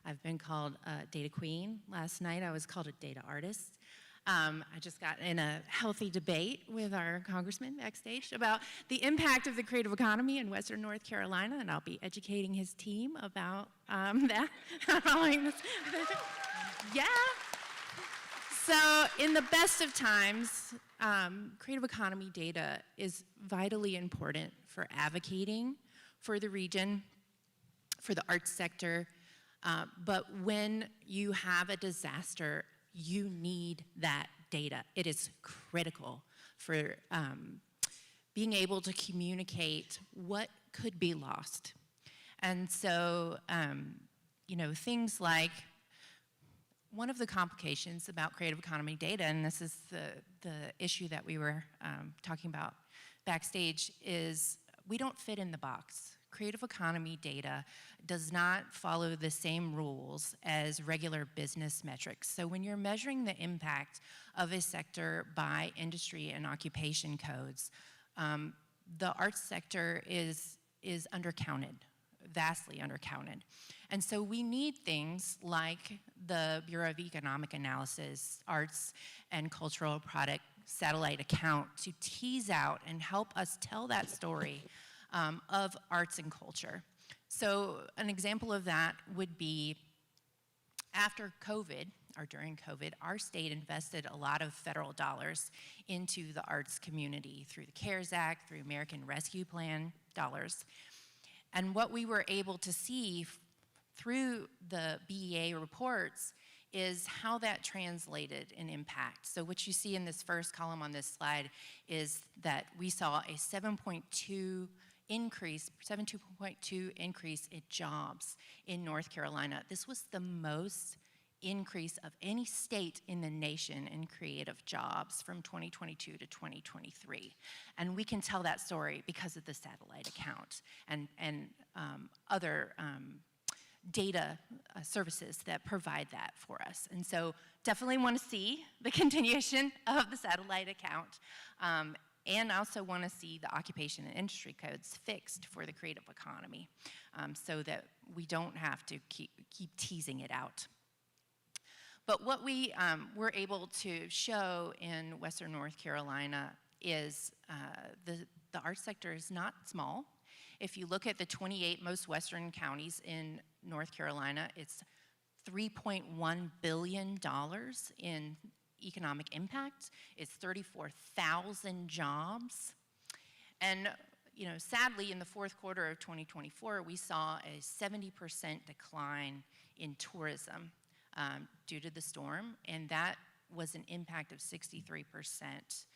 I've been called a data queen. Last night I was called a data artist. I just got in a healthy debate with our congressman backstage about the impact of the creative economy in Western North Carolina, and I'll be educating his team about that following this. Yeah. So in the best of times, creative economy data is vitally important for advocating for the region, for the arts sector, but when you have a disaster, you need that data. It is critical for being able to communicate what could be lost. And so, things like, one of the complications about creative economy data, and this is the issue that we were talking about backstage, is we don't fit in the box. Creative economy data does not follow the same rules as regular business metrics. So when you're measuring the impact of a sector by industry and occupation codes, the arts sector is undercounted, vastly undercounted. And so we need things like the Bureau of Economic Analysis, Arts and Cultural Product Satellite Account to tease out and help us tell that story of arts and culture. So an example of that would be after COVID, or during COVID, our state invested a lot of federal dollars into the arts community through the CARES Act, through American Rescue Plan dollars. And what we were able to see through the BEA reports is how that translated in impact. So what you see in this first column on this slide is that we saw a 7.2 increase in jobs in North Carolina. This was the most increase of any state in the nation in creative jobs from 2022 to 2023. And we can tell that story because of the satellite account and other data services that provide that for us. And so definitely want to see the continuation of the satellite account, and also want to see the occupation and industry codes fixed for the creative economy, so that we don't have to keep teasing it out. But what we were able to show in Western North Carolina is the arts sector is not small. If you look at the 28 most western counties in North Carolina, it's $3.1 billion in economic impact. It's 34,000 jobs. And sadly, in the fourth quarter of 2024, we saw a 70% decline in tourism due to the storm, and that was an impact of 63%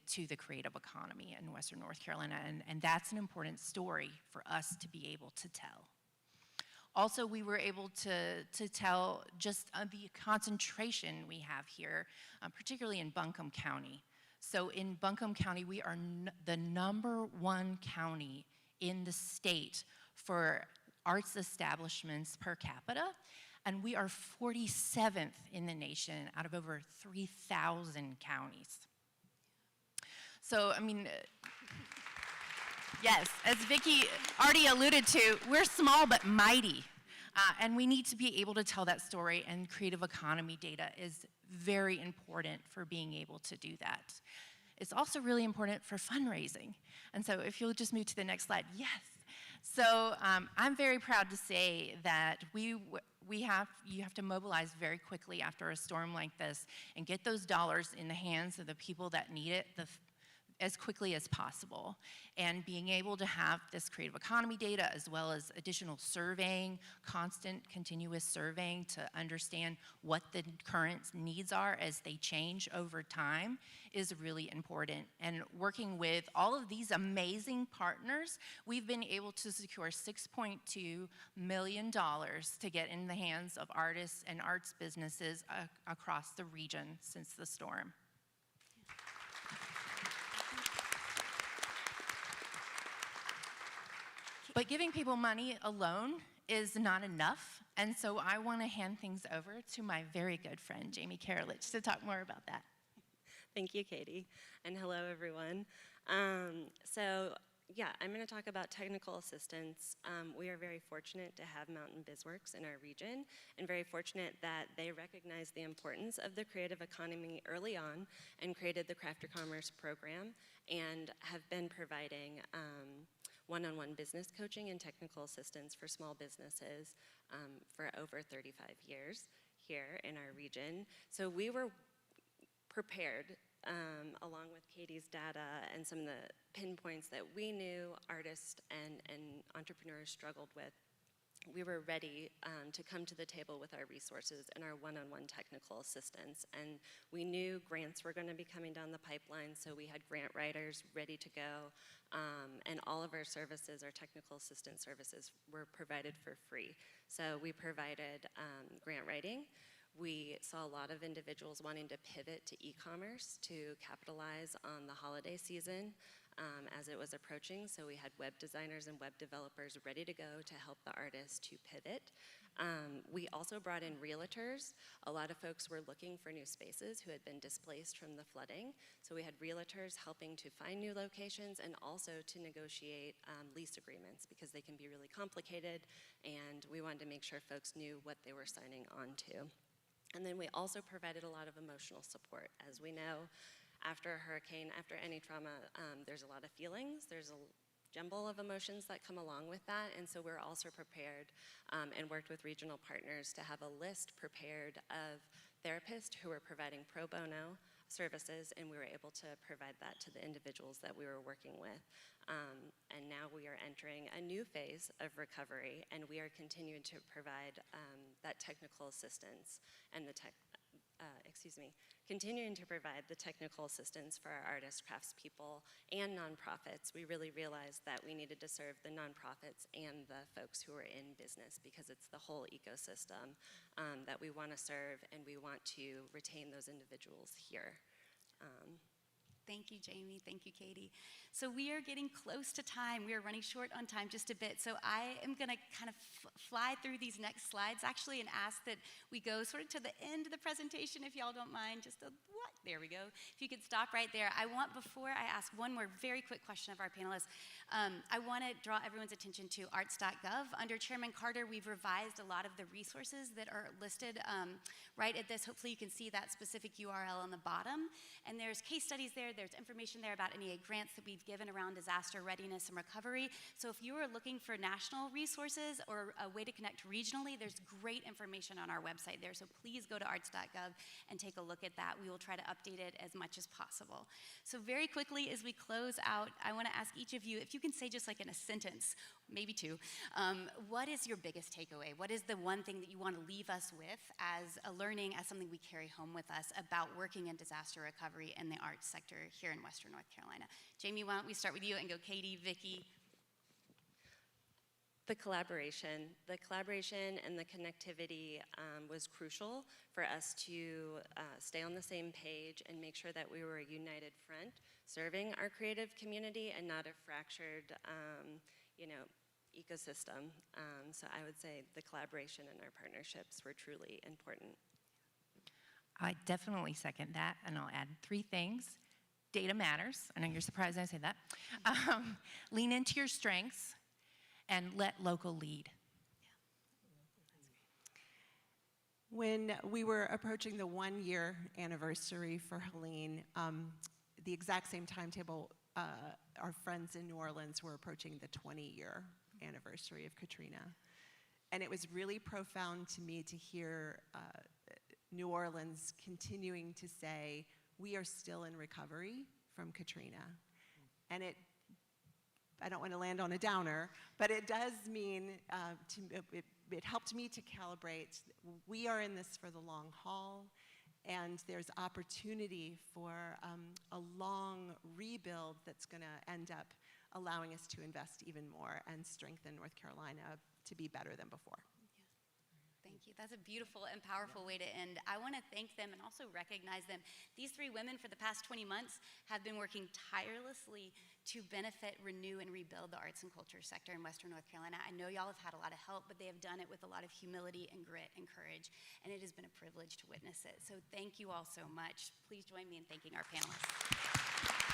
to the creative economy in Western North Carolina, and that's an important story for us to be able to tell. Also, we were able to tell just the concentration we have here, particularly in Buncombe County. So in Buncombe County, we are the #1 county in the state for arts establishments per capita, and we are 47th in the nation out of over 3,000 counties. So, yes, as Vicki already alluded to, we're small but mighty, and we need to be able to tell that story, and creative economy data is very important for being able to do that. It's also really important for fundraising, and so if you'll just move to the next slide, yes. So I'm very proud to say that you have to mobilize very quickly after a storm like this and get those dollars in the hands of the people that need it as quickly as possible. And being able to have this creative economy data as well as additional surveying, constant, continuous surveying to understand what the current needs are as they change over time is really important. And working with all of these amazing partners, we've been able to secure $6.2 million to get in the hands of artists and arts businesses across the region since the storm. But giving people money alone is not enough, and so I want to hand things over to my very good friend, Jamie Karolich, to talk more about that. Thank you, Katie, and hello, everyone. I'm going to talk about technical assistance. We are very fortunate to have Mountain BizWorks in our region, and very fortunate that they recognize the importance of the creative economy early on and created the Craft Your Commerce program and have been providing one-on-one business coaching and technical assistance for small businesses for over 35 years here in our region. So we were prepared, along with Katie's data and some of the pinpoints that we knew artists and entrepreneurs struggled with. We were ready to come to the table with our resources and our one-on-one technical assistance. And we knew grants were going to be coming down the pipeline, so we had grant writers ready to go. And all of our services, our technical assistance services, were provided for free. So we provided grant writing. We saw a lot of individuals wanting to pivot to e-commerce to capitalize on the holiday season as it was approaching. So we had web designers and web developers ready to go to help the artists to pivot. We also brought in realtors. A lot of folks were looking for new spaces who had been displaced from the flooding. So we had realtors helping to find new locations and also to negotiate lease agreements because they can be really complicated, and we wanted to make sure folks knew what they were signing on to. And then we also provided a lot of emotional support. As we know, after a hurricane, after any trauma, there's a lot of feelings. There's a jumble of emotions that come along with that, and so we're also prepared and worked with regional partners to have a list prepared of therapists who were providing pro bono services, and we were able to provide that to the individuals that we were working with. And now we are entering a new phase of recovery, and we are continuing to provide that technical assistance and continuing to provide the technical assistance for our artists, craftspeople, and nonprofits. We really realized that we needed to serve the nonprofits and the folks who are in business because it's the whole ecosystem that we want to serve, and we want to retain those individuals here. Thank you, Jamie. Thank you, Katie. So we are getting close to time. We are running short on time just a bit. So I am going to kind of fly through these next slides, actually, and ask that we go sort of to the end of the presentation, if y'all don't mind. Just a what? There we go. If you could stop right there. I want, before I ask one more very quick question of our panelists, I want to draw everyone's attention to arts.gov. Under Chairman Carter, we've revised a lot of the resources that are listed right at this. Hopefully you can see that specific URL on the bottom. And there's case studies there. There's information there about NEA grants that we've given around disaster readiness and recovery. So if you are looking for national resources or a way to connect regionally, there's great information on our website there. So please go to arts.gov and take a look at that. We will try to update it as much as possible. So very quickly, as we close out, I want to ask each of you, if you can say just like in a sentence, maybe two, what is your biggest takeaway? What is the one thing that you want to leave us with as a learning, as something we carry home with us about working in disaster recovery in the arts sector here in Western North Carolina? Jamie, why don't we start with you and go Katie, Vicki. The collaboration and the connectivity was crucial for us to stay on the same page and make sure that we were a united front, serving our creative community and not a fractured, ecosystem. So I would say the collaboration and our partnerships were truly important. I definitely second that, and I'll add three things. Data matters. I know you're surprised I say that. Lean into your strengths and let local lead. When we were approaching the 1-year anniversary for Helene, the exact same timetable, our friends in New Orleans were approaching the 20-year anniversary of Katrina. And it was really profound to me to hear New Orleans continuing to say, we are still in recovery from Katrina. And I don't want to land on a downer, but it does mean, it helped me to calibrate, we are in this for the long haul, and there's opportunity for a long rebuild that's going to end up allowing us to invest even more and strengthen North Carolina to be better than before. Thank you. That's a beautiful and powerful way to end. I want to thank them and also recognize them. These three women for the past 20 months have been working tirelessly to benefit, renew, and rebuild the arts and culture sector in Western North Carolina. I know y'all have had a lot of help, but they have done it with a lot of humility and grit and courage, and it has been a privilege to witness it. So thank you all so much. Please join me in thanking our panelists.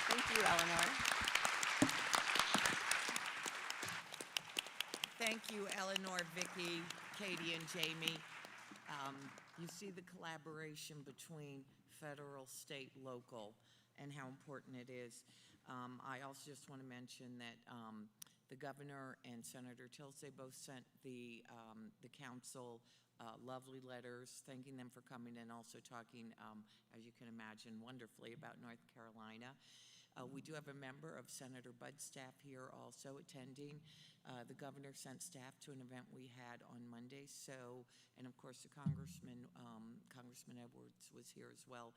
Thank you, Eleanor. Thank you, Eleanor, Vicki, Katie, and Jamie. You see the collaboration between federal, state, local, and how important it is. I also just want to mention that the governor and Senator Tilsey both sent the council lovely letters thanking them for coming and also talking, as you can imagine, wonderfully about North Carolina. We do have a member of Senator Budd's staff here also attending. The governor sent staff to an event we had on Monday, and of course the Congressman Edwards was here as well.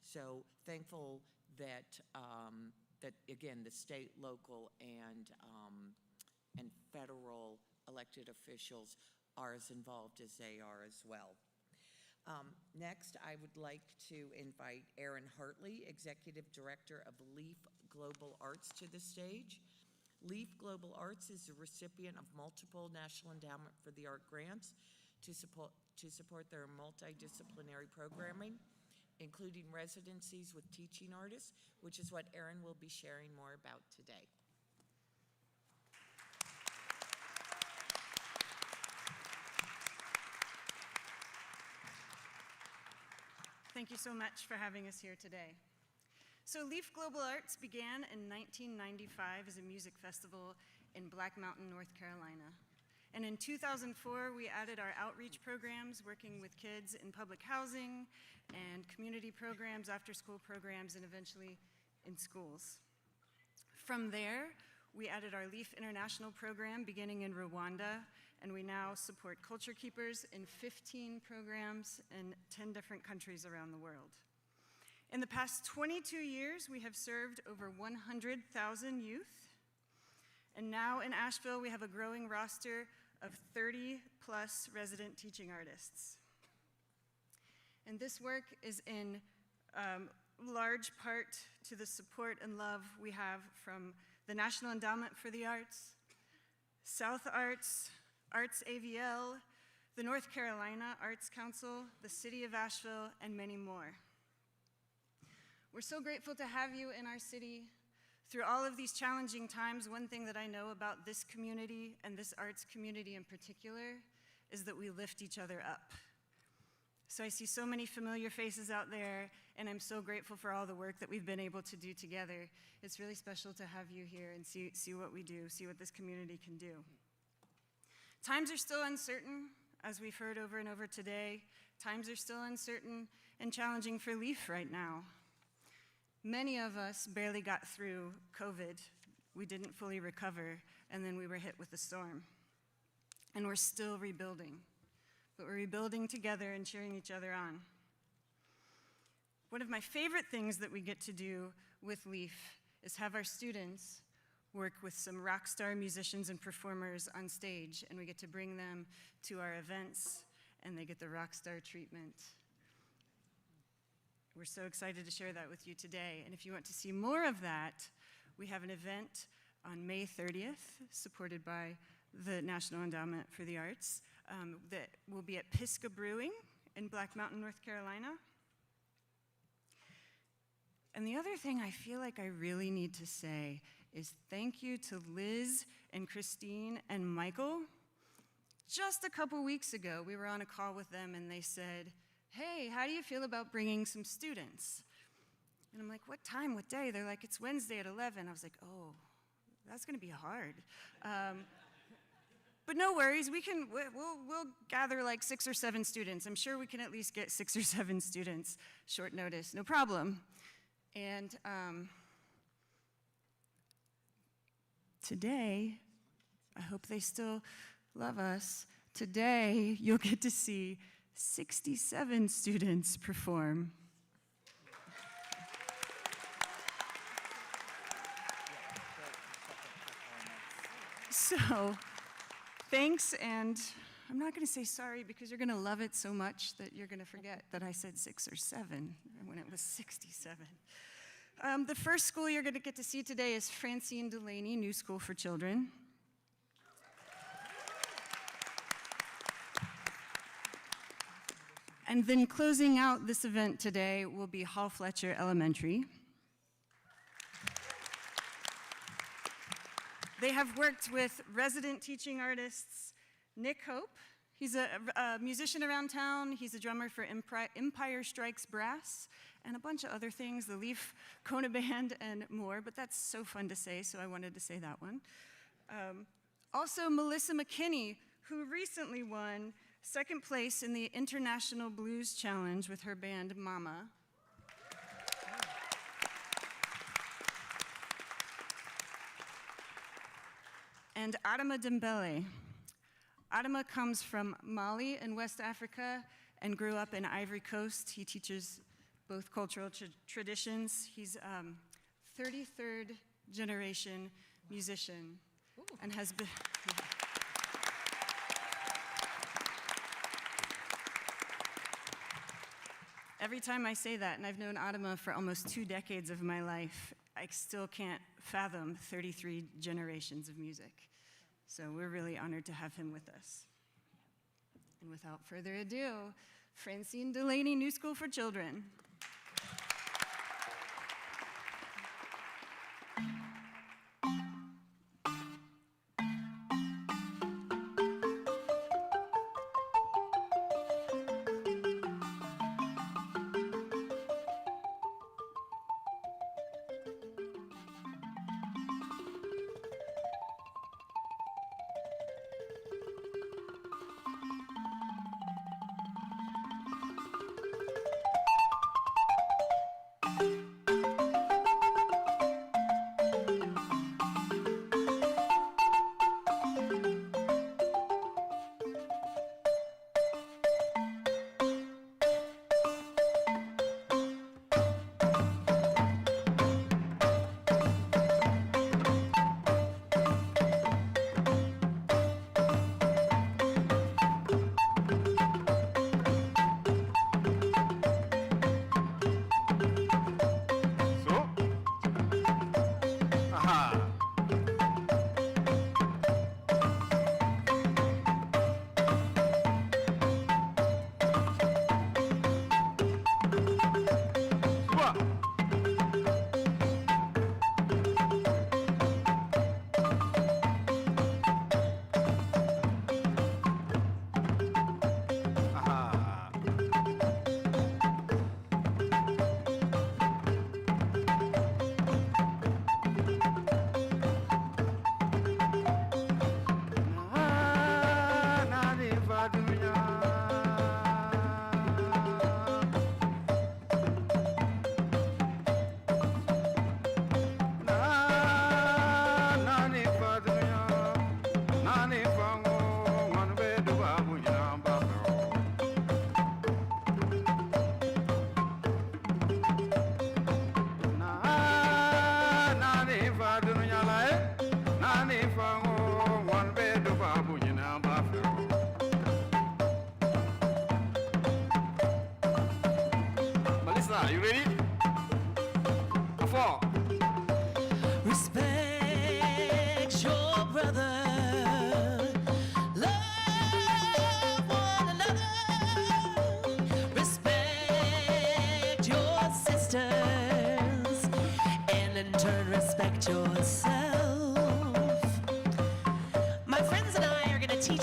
So thankful that, again, the state, local, and federal elected officials are as involved as they are as well. Next, I would like to invite Erin Hartley, Executive Director of LEAF Global Arts, to the stage. LEAF Global Arts is a recipient of multiple National Endowment for the Arts grants to support their multidisciplinary programming, including residencies with teaching artists, which is what Erin will be sharing more about today. Thank you so much for having us here today. So LEAF Global Arts began in 1995 as a music festival in Black Mountain, North Carolina. And in 2004, we added our outreach programs, working with kids in public housing and community programs, after-school programs, and eventually in schools. From there, we added our LEAF International program beginning in Rwanda, and we now support culture keepers in 15 programs in 10 different countries around the world. In the past 22 years, we have served over 100,000 youth, and now in Asheville, we have a growing roster of 30+ resident teaching artists. And this work is in large part to the support and love we have from the National Endowment for the Arts, South Arts, Arts AVL, the North Carolina Arts Council, the City of Asheville, and many more. We're so grateful to have you in our city. Through all of these challenging times, one thing that I know about this community and this arts community in particular is that we lift each other up. So I see so many familiar faces out there, and I'm so grateful for all the work that we've been able to do together. It's really special to have you here and see what we do, see what this community can do. Times are still uncertain, as we've heard over and over today. Times are still uncertain and challenging for LEAF right now. Many of us barely got through COVID. We didn't fully recover, and then we were hit with the storm. And we're still rebuilding, but we're rebuilding together and cheering each other on. One of my favorite things that we get to do with LEAF is have our students work with some rock star musicians and performers on stage, and we get to bring them to our events, and they get the rock star treatment. We're so excited to share that with you today. And if you want to see more of that, we have an event on May 30th, supported by the National Endowment for the Arts, that will be at Pisgah Brewing in Black Mountain, North Carolina. And the other thing I feel like I really need to say is thank you to Liz and Christine and Michael. Just a couple weeks ago, we were on a call with them and they said, hey, how do you feel about bringing some students? And I'm like, what time, what day? They're like, it's Wednesday at 11. I was like, oh, that's gonna be hard. But no worries, we'll gather like 6 or 7 students. I'm sure we can at least get 6 or 7 students, short notice, no problem. And today, I hope they still love us. Today, you'll get to see 67 students perform. So, thanks, and I'm not going to say sorry because you're going to love it so much that you're going to forget that I said 6 or 7 when it was 67. The first school you're going to get to see today is Francine Delaney New School for Children. And then closing out this event today will be Hall Fletcher Elementary. They have worked with resident teaching artists Nick Hope. He's a musician around town. He's a drummer for Empire Strikes Brass and a bunch of other things, the Leaf Kona Band and more, but that's so fun to say, so I wanted to say that one. Also, Melissa McKinney, who recently won 2nd place in the International Blues Challenge with her band Mama. And Adama Dembele. Adama comes from Mali in West Africa and grew up in Ivory Coast. He teaches both cultural traditions. He's 33rd generation musician. Ooh. And has been... Yeah. Every time I say that, and I've known Adama for almost 2 decades of my life, I still can't fathom 33 generations of music. So we're really honored to have him with us. And without further ado, Francine Delaney New School for Children.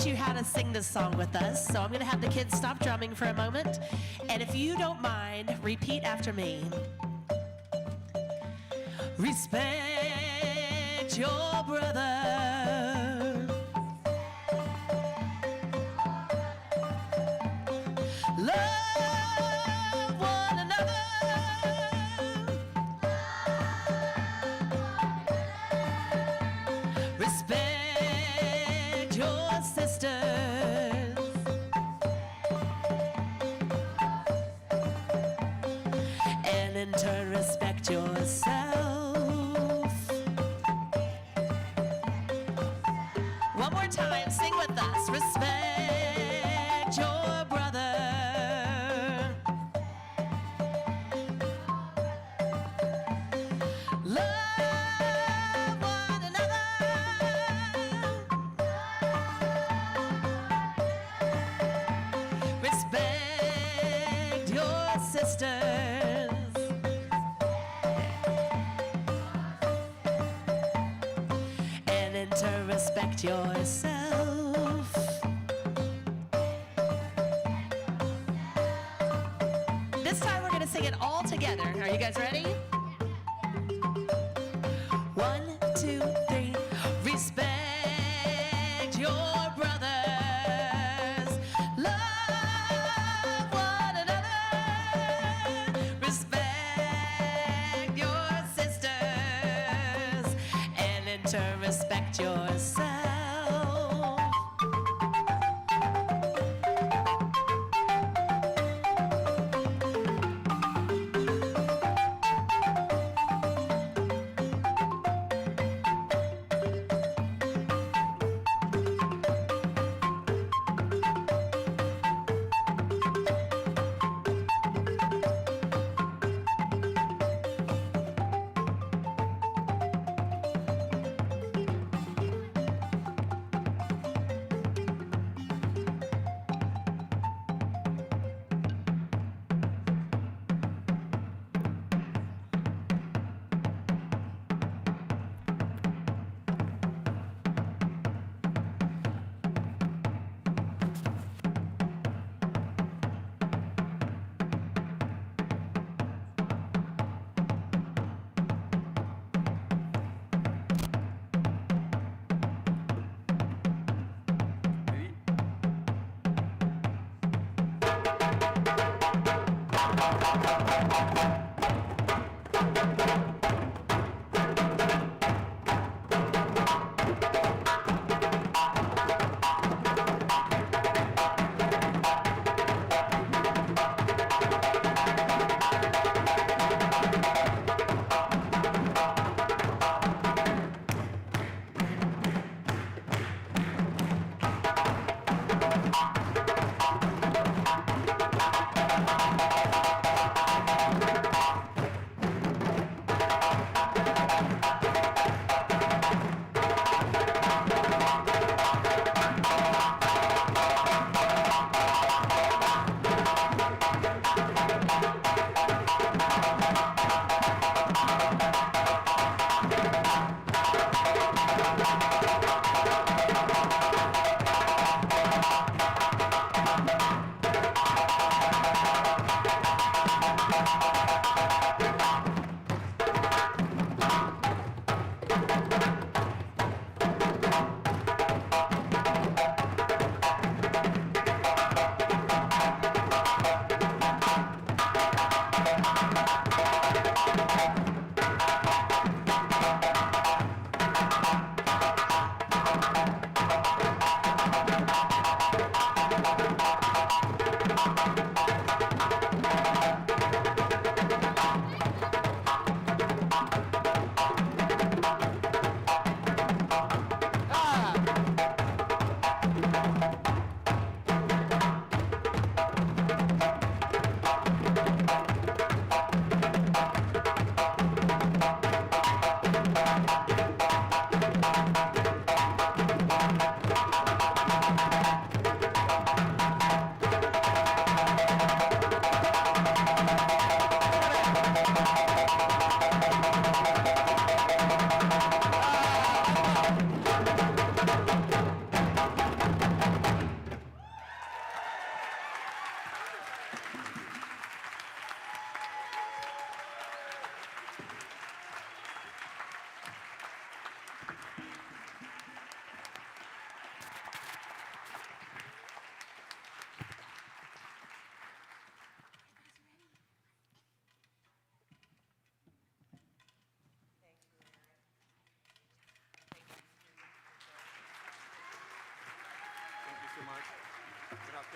you how to sing this song with us. So I'm going to have the kids stop drumming for a moment. And if you don't mind, repeat after me. Respect your brother. Love one another. Respect your sisters. And in turn, respect yourself. One more time, sing with us. Respect your brother. Love one another. Respect your sisters. And in turn, respect yourself. This time we're going to sing it all together. Are you guys ready? 1, 2, 3. Respect your brothers. Love one another. Respect your sisters. And in turn, respect yourself.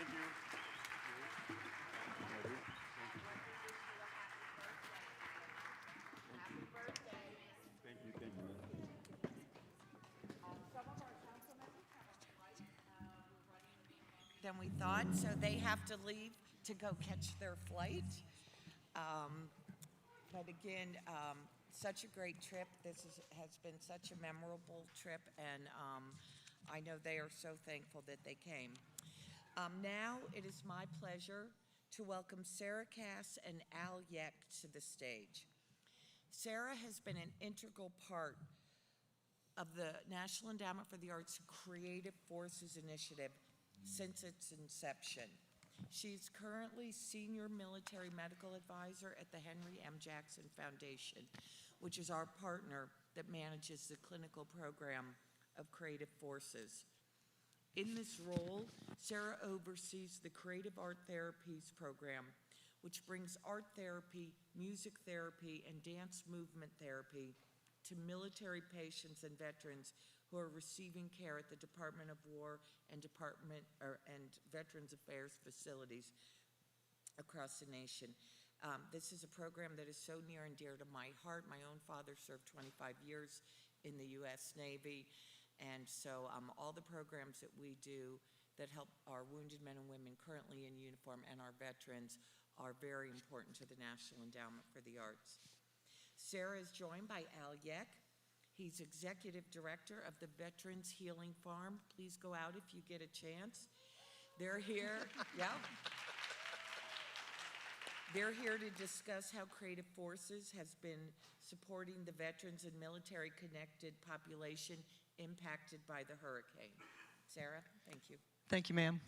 Than we thought, so they have to leave to go catch their flight. But again, such a great trip. Has been such a memorable trip, and I know they are so thankful that they came. Now it is my pleasure to welcome Sarah Cass and Al Yeck to the stage. Sarah has been an integral part of the National Endowment for the Arts Creative Forces Initiative since its inception. She's currently Senior Military Medical Advisor at the Henry M. Jackson Foundation, which is our partner that manages the clinical program of Creative Forces. In this role, Sarah oversees the Creative Art Therapies program, which brings art therapy, music therapy, and dance movement therapy to military patients and veterans who are receiving care at the Department of War and Veterans Affairs facilities across the nation. This is a program that is so near and dear to my heart. My own father served 25 years in the U.S. Navy, and so all the programs that we do that help our wounded men and women currently in uniform and our veterans are very important to the National Endowment for the Arts. Sarah is joined by Al Yeck. He's Executive Director of the Veterans Healing Farm. Please go out if you get a chance. They're here, yeah. They're here to discuss how Creative Forces has been supporting the veterans and military-connected population impacted by the hurricane. Sarah, thank you. Thank you, ma'am.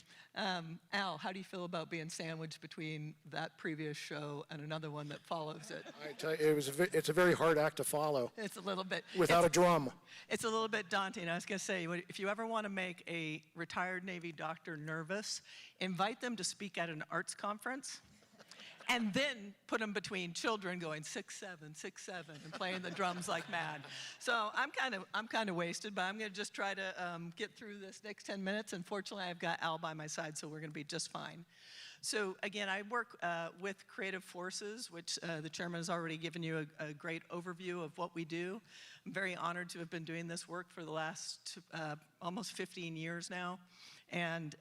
Al, how do you feel about being sandwiched between that previous show and another one that follows it? I tell you, it's a very hard act to follow. It's a little bit. Without a drum. It's a little bit daunting. I was going to say, if you ever want to make a retired Navy doctor nervous, invite them to speak at an arts conference, and then put them between children going 6-7, 6-7, and playing the drums like mad. So I'm kind of wasted, but I'm going to just try to get through this next 10 minutes. And fortunately, I've got Al by my side, so we're going to be just fine. So again, I work with Creative Forces, which the chairman has already given you a great overview of what we do. I'm very honored to have been doing this work for the last almost 15 years now. And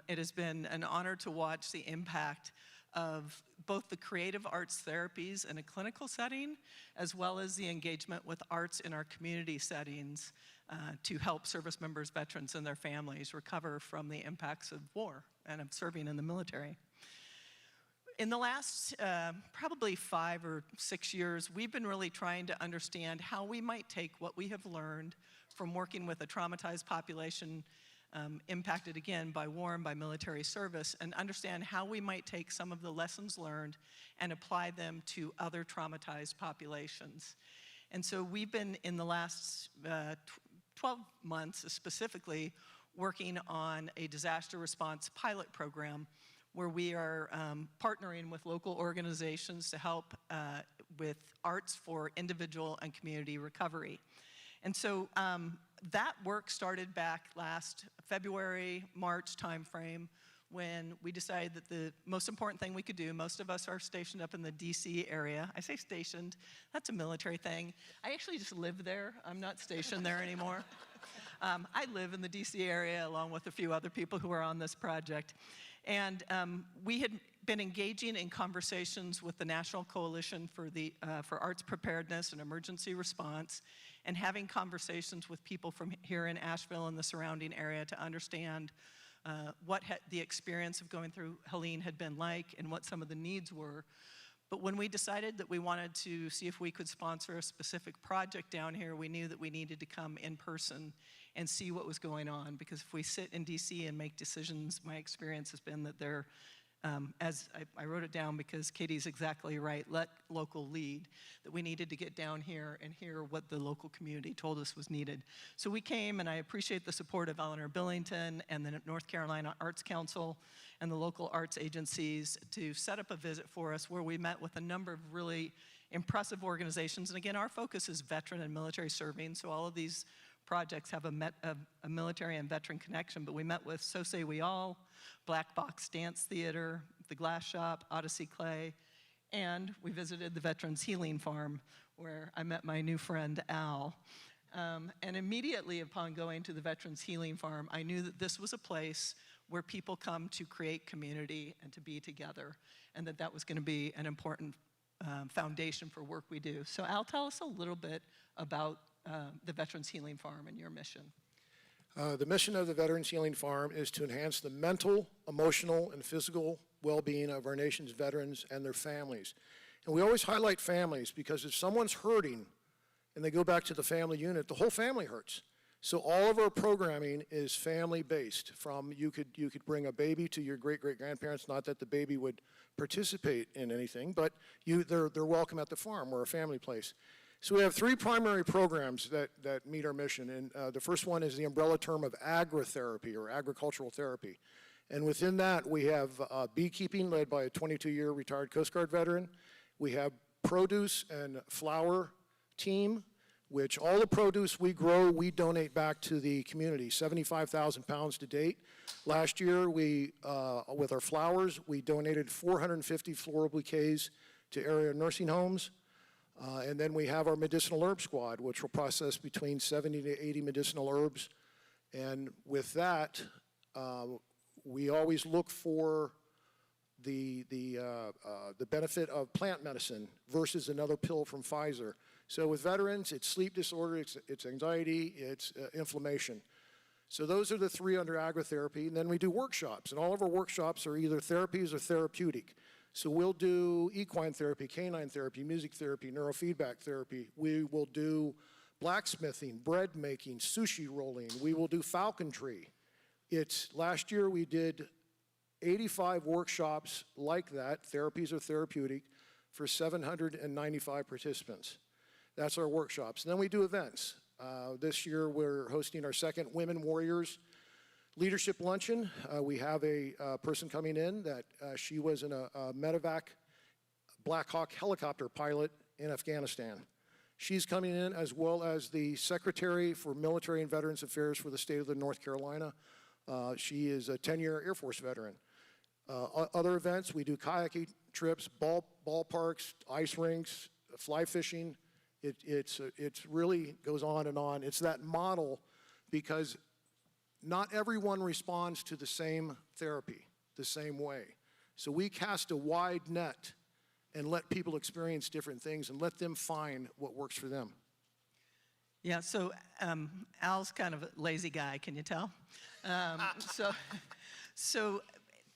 it has been an honor to watch the impact of both the creative arts therapies in a clinical setting, as well as the engagement with arts in our community settings to help service members, veterans, and their families recover from the impacts of war and of serving in the military. In the last probably 5 or 6 years, we've been really trying to understand how we might take what we have learned from working with a traumatized population impacted again by war and by military service, and understand how we might take some of the lessons learned and apply them to other traumatized populations. And so we've been in the last 12 months specifically working on a disaster response pilot program where we are partnering with local organizations to help with arts for individual and community recovery. And so that work started back last February, March timeframe when we decided that the most important thing we could do, most of us are stationed up in the DC area. I say stationed, that's a military thing. I actually just live there. I'm not stationed there anymore. I live in the DC area along with a few other people who are on this project. And we had been engaging in conversations with the National Coalition for Arts Preparedness and Emergency Response, and having conversations with people from here in Asheville and the surrounding area to understand what the experience of going through Helene had been like and what some of the needs were. But when we decided that we wanted to see if we could sponsor a specific project down here, we knew that we needed to come in person and see what was going on, because if we sit in DC and make decisions, my experience has been that they're, as I wrote it down because Katie's exactly right, let local lead, that we needed to get down here and hear what the local community told us was needed. So we came, and I appreciate the support of Eleanor Billington and the North Carolina Arts Council and the local arts agencies to set up a visit for us where we met with a number of really impressive organizations. And again, our focus is veteran and military serving, so all of these projects have a military and veteran connection, but we met with So Say We All, Black Box Dance Theater, The Glass Shop, Odyssey Clay, and we visited the Veterans Healing Farm, where I met my new friend, Al. And immediately upon going to the Veterans Healing Farm, I knew that this was a place where people come to create community and to be together, and that that was going to be an important foundation for work we do. So Al, tell us a little bit about the Veterans Healing Farm and your mission. The mission of the Veterans Healing Farm is to enhance the mental, emotional, and physical well-being of our nation's veterans and their families. And we always highlight families because if someone's hurting and they go back to the family unit, the whole family hurts. So all of our programming is family-based. From you could bring a baby to your great-great-grandparents, not that the baby would participate in anything, but they're welcome at the farm. We're a family place. So we have three primary programs that meet our mission, and the first one is the umbrella term of agritherapy, or agricultural therapy. And within that, we have beekeeping, led by a 22-year retired Coast Guard veteran. We have produce and flower team, which all the produce we grow, we donate back to the community, 75,000 pounds to date. Last year, with our flowers, we donated 450 floral bouquets to area nursing homes. And then we have our medicinal herb squad, which will process between 70 to 80 medicinal herbs. And with that, we always look for the benefit of plant medicine versus another pill from Pfizer. So with veterans, it's sleep disorder, it's anxiety, it's inflammation. So those are the three under agritherapy. And then we do workshops, and all of our workshops are either therapies or therapeutic. So we'll do equine therapy, canine therapy, music therapy, neurofeedback therapy. We will do blacksmithing, bread making, sushi rolling. We will do falconry. Last year we did 85 workshops like that, therapies or therapeutic, for 795 participants. That's our workshops. And then we do events. This year we're hosting our second Women Warriors Leadership Luncheon. We have a person coming in that she was a medevac Black Hawk helicopter pilot in Afghanistan. She's coming in, as well as the Secretary for Military and Veterans Affairs for the state of North Carolina. She is a 10-year Air Force veteran. Other events, we do kayaking trips, ballparks, ice rinks, fly fishing. It really goes on and on. It's that model because not everyone responds to the same therapy the same way. So we cast a wide net and let people experience different things and let them find what works for them. Yeah, so Al's kind of a lazy guy, can you tell? So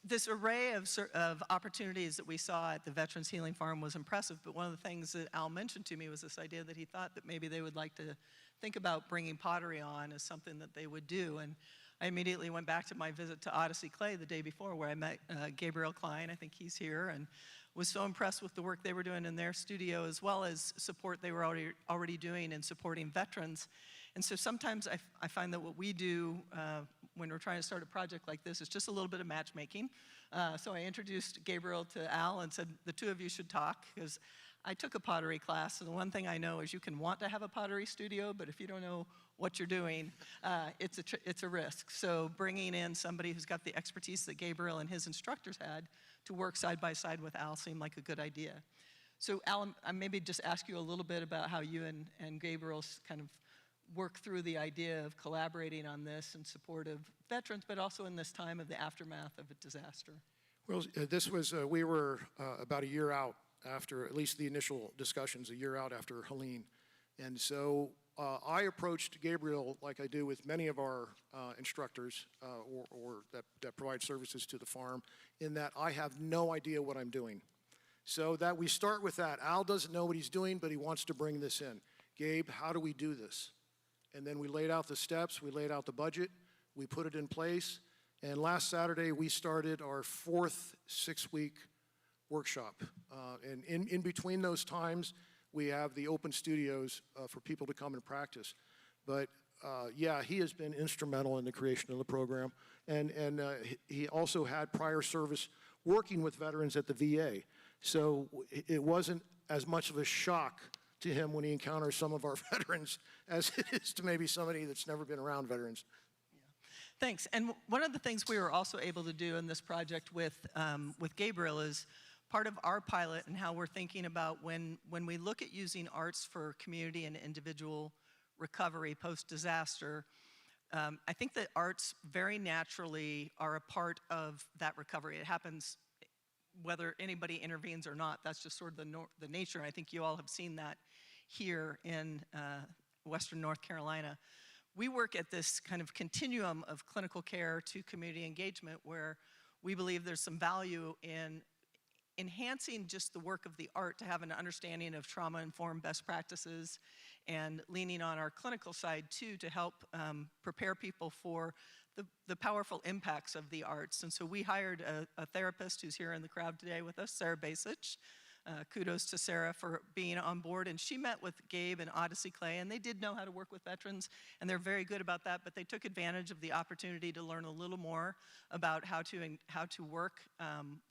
this array of opportunities that we saw at the Veterans Healing Farm was impressive, but one of the things that Al mentioned to me was this idea that he thought that maybe they would like to think about bringing pottery on as something that they would do. And I immediately went back to my visit to Odyssey Clay the day before, where I met Gabriel Klein, I think he's here, and was so impressed with the work they were doing in their studio, as well as support they were already doing in supporting veterans. And so sometimes I find that what we do when we're trying to start a project like this is just a little bit of matchmaking. So I introduced Gabriel to Al and said, the two of you should talk, because I took a pottery class, and the one thing I know is you can want to have a pottery studio, but if you don't know what you're doing, it's a risk. So bringing in somebody who's got the expertise that Gabriel and his instructors had to work side by side with Al seemed like a good idea. So Al, I maybe just ask you a little bit about how you and Gabriel kind of work through the idea of collaborating on this in support of veterans, but also in this time of the aftermath of a disaster. Well, this was, we were about a year out after, at least the initial discussions, a year out after Helene. And so I approached Gabriel like I do with many of our instructors or that provide services to the farm, in that I have no idea what I'm doing. So that we start with that. Al doesn't know what he's doing, but he wants to bring this in. Gabe, how do we do this? And then we laid out the steps, we laid out the budget, we put it in place, and last Saturday we started our fourth 6-week workshop. And in between those times, we have the open studios for people to come and practice. But yeah, he has been instrumental in the creation of the program. And he also had prior service working with veterans at the VA. So it wasn't as much of a shock to him when he encounters some of our veterans as it is to maybe somebody that's never been around veterans. Thanks. And one of the things we were also able to do in this project with Gabriel is part of our pilot and how we're thinking about when we look at using arts for community and individual recovery post-disaster. I think that arts very naturally are a part of that recovery. It happens whether anybody intervenes or not. That's just sort of the nature. I think you all have seen that here in Western North Carolina. We work at this kind of continuum of clinical care to community engagement where we believe there's some value in enhancing just the work of the art to have an understanding of trauma-informed best practices and leaning on our clinical side too to help prepare people for the powerful impacts of the arts. And so we hired a therapist who's here in the crowd today with us, Sarah Basich. Kudos to Sarah for being on board, and she met with Gabe and Odyssey Clay, and they did know how to work with veterans, and they're very good about that, but they took advantage of the opportunity to learn a little more about how to work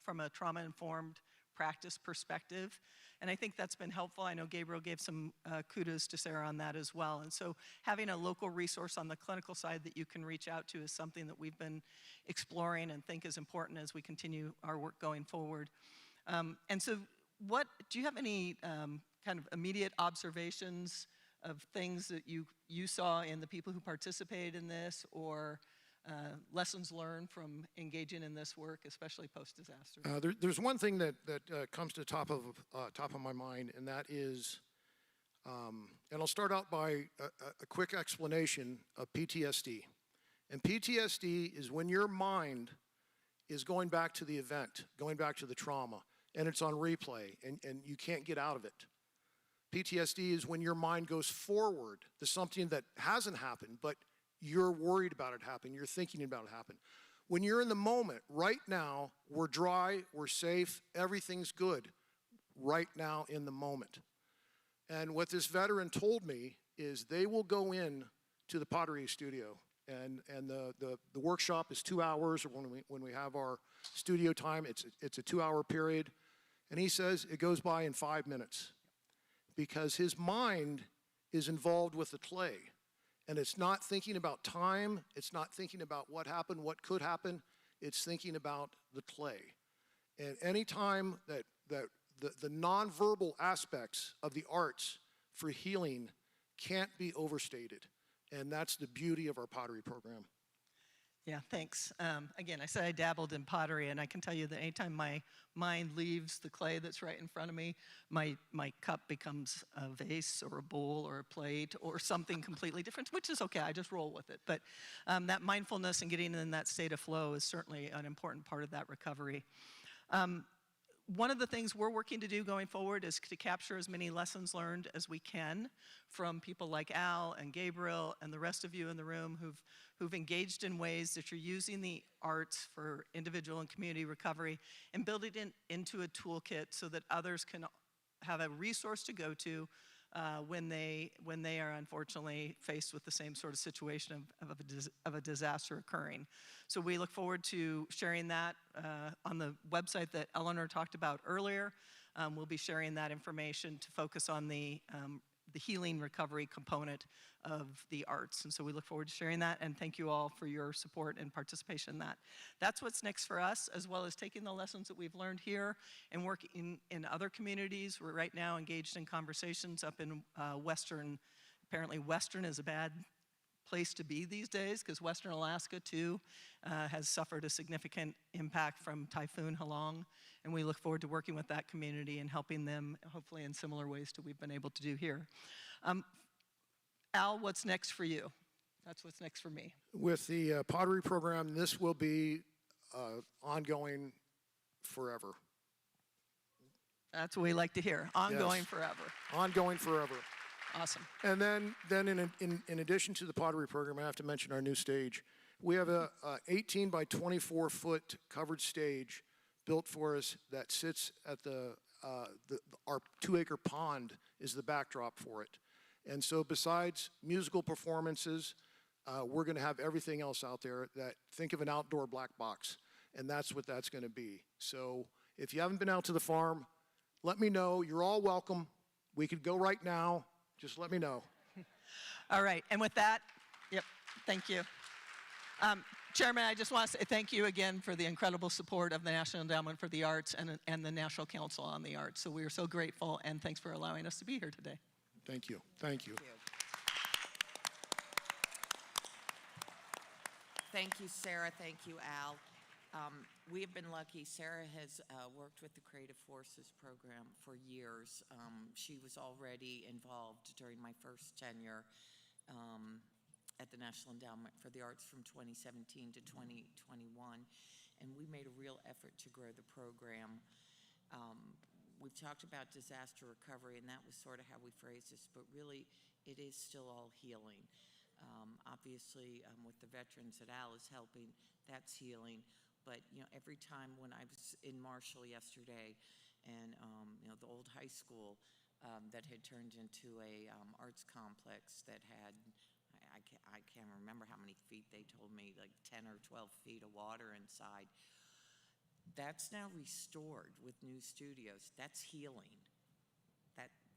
from a trauma-informed practice perspective, and I think that's been helpful. I know Gabriel gave some kudos to Sarah on that as well, and so having a local resource on the clinical side that you can reach out to is something that we've been exploring and think is important as we continue our work going forward. And so do you have any kind of immediate observations of things that you saw in the people who participated in this, or lessons learned from engaging in this work, especially post-disaster? There's one thing that comes to top of my mind, and that is, and I'll start out by a quick explanation of PTSD. And PTSD is when your mind is going back to the event, going back to the trauma, and it's on replay, and you can't get out of it. PTSD is when your mind goes forward to something that hasn't happened, but you're worried about it happening, you're thinking about it happening. When you're in the moment, right now, we're dry, we're safe, everything's good, right now in the moment. And what this veteran told me is they will go in to the pottery studio, and the workshop is 2 hours, or when we have our studio time, it's a 2-hour period. And he says it goes by in 5 minutes because his mind is involved with the clay. And it's not thinking about time, it's not thinking about what happened, what could happen, it's thinking about the clay. And any time that the nonverbal aspects of the arts for healing can't be overstated. And that's the beauty of our pottery program. Yeah, thanks. Again, I said I dabbled in pottery, and I can tell you that anytime my mind leaves the clay that's right in front of me, my cup becomes a vase or a bowl or a plate or something completely different, which is okay, I just roll with it. But that mindfulness and getting in that state of flow is certainly an important part of that recovery. One of the things we're working to do going forward is to capture as many lessons learned as we can from people like Al and Gabriel and the rest of you in the room who've engaged in ways that you're using the arts for individual and community recovery and build it into a toolkit so that others can have a resource to go to when they are unfortunately faced with the same sort of situation of a disaster occurring. So we look forward to sharing that on the website that Eleanor talked about earlier. We'll be sharing that information to focus on the healing recovery component of the arts. And so we look forward to sharing that, and thank you all for your support and participation in that. That's what's next for us, as well as taking the lessons that we've learned here and working in other communities. We're right now engaged in conversations up in Western. Apparently Western is a bad place to be these days because Western Alaska too has suffered a significant impact from Typhoon Helene, and we look forward to working with that community and helping them hopefully in similar ways to we've been able to do here. Al, what's next for you? That's what's next for me. With the pottery program, this will be ongoing forever. That's what we like to hear, ongoing Yes. forever. Ongoing forever. Awesome. And then in addition to the pottery program, I have to mention our new stage. We have a 18 by 24 foot covered stage built for us that sits at our 2-acre pond is the backdrop for it. And so besides musical performances, we're going to have everything else out there that, think of an outdoor black box, and that's what that's going to be. So if you haven't been out to the farm, let me know. You're all welcome. We could go right now. Just let me know. All right, and with that, yep, thank you. Chairman, I just want to say thank you again for the incredible support of the National Endowment for the Arts and the National Council on the Arts. So we are so grateful, and thanks for allowing us to be here today. Thank you. Thank you. Thank you, Sarah. Thank you, Al. We have been lucky. Sarah has worked with the Creative Forces program for years. She was already involved during my first tenure at the National Endowment for the Arts from 2017 to 2021, and we made a real effort to grow the program. We've talked about disaster recovery, and that was sort of how we phrased this, but really it is still all healing. Obviously, with the veterans that Al is helping, that's healing. But, you know, every time when I was in Marshall yesterday and, you know, the old high school that had turned into a arts complex that had, I can't remember how many feet they told me, like 10 or 12 feet of water inside. That's now restored with new studios. That's healing.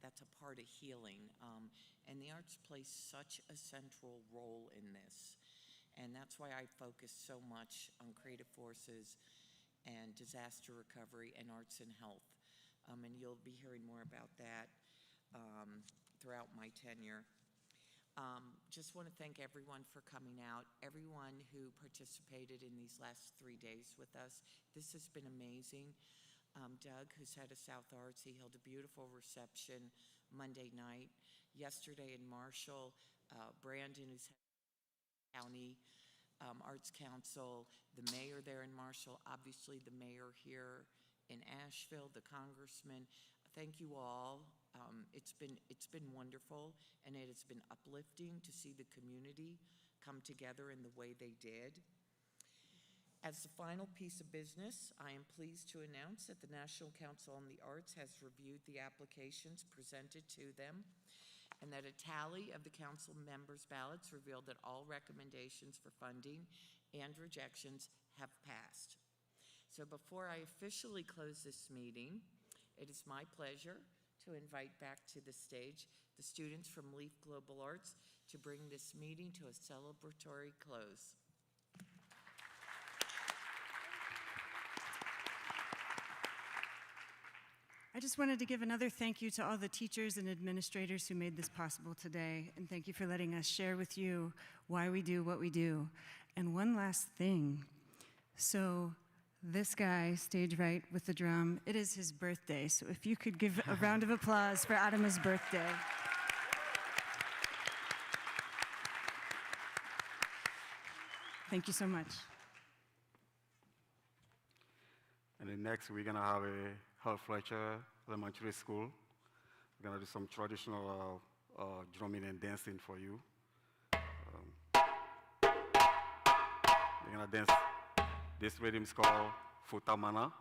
That's a part of healing. And the arts plays such a central role in this. And that's why I focus so much on creative forces and disaster recovery and arts and health. And you'll be hearing more about that throughout my tenure. Just want to thank everyone for coming out, everyone who participated in these last 3 days with us. This has been amazing. Doug, who's head of South Arts, he held a beautiful reception Monday night. Yesterday in Marshall, Brandon, who's head of County Arts Council, the mayor there in Marshall, obviously the mayor here in Asheville, the congressman. Thank you all. It's been wonderful, and it has been uplifting to see the community come together in the way they did. As the final piece of business, I am pleased to announce that the National Council on the Arts has reviewed the applications presented to them, and that a tally of the council members' ballots revealed that all recommendations for funding and rejections have passed. So before I officially close this meeting, it is my pleasure to invite back to the stage the students from Leaf Global Arts to bring this meeting to a celebratory close. I just wanted to give another thank you to all the teachers and administrators who made this possible today, and thank you for letting us share with you why we do what we do. And one last thing. So this guy, stage right with the drum, it is his birthday, so if you could give a round of applause for Adam's birthday. Thank you so much. And then next, we're going to have a Hal Fletcher Elementary School. We're going to do some traditional drumming and dancing for you. We're going to dance. This rhythm is called Futamana.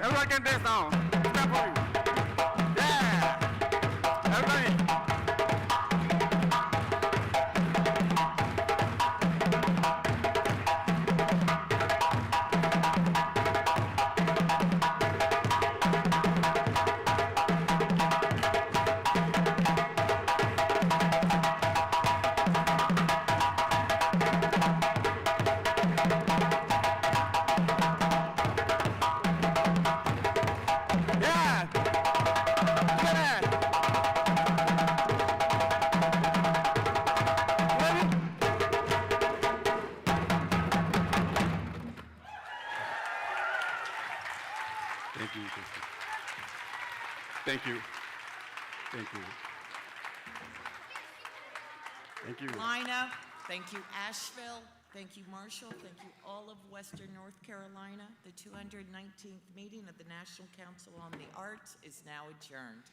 Everybody can dance now. Step for you. Yeah. Everybody. Yeah. Look at that. Ready? Thank you. Thank you. Thank you. Thank you. Lina, thank you Asheville, thank you Marshall, thank you all of Western North Carolina. The 219th meeting of the National Council on the Arts is now adjourned.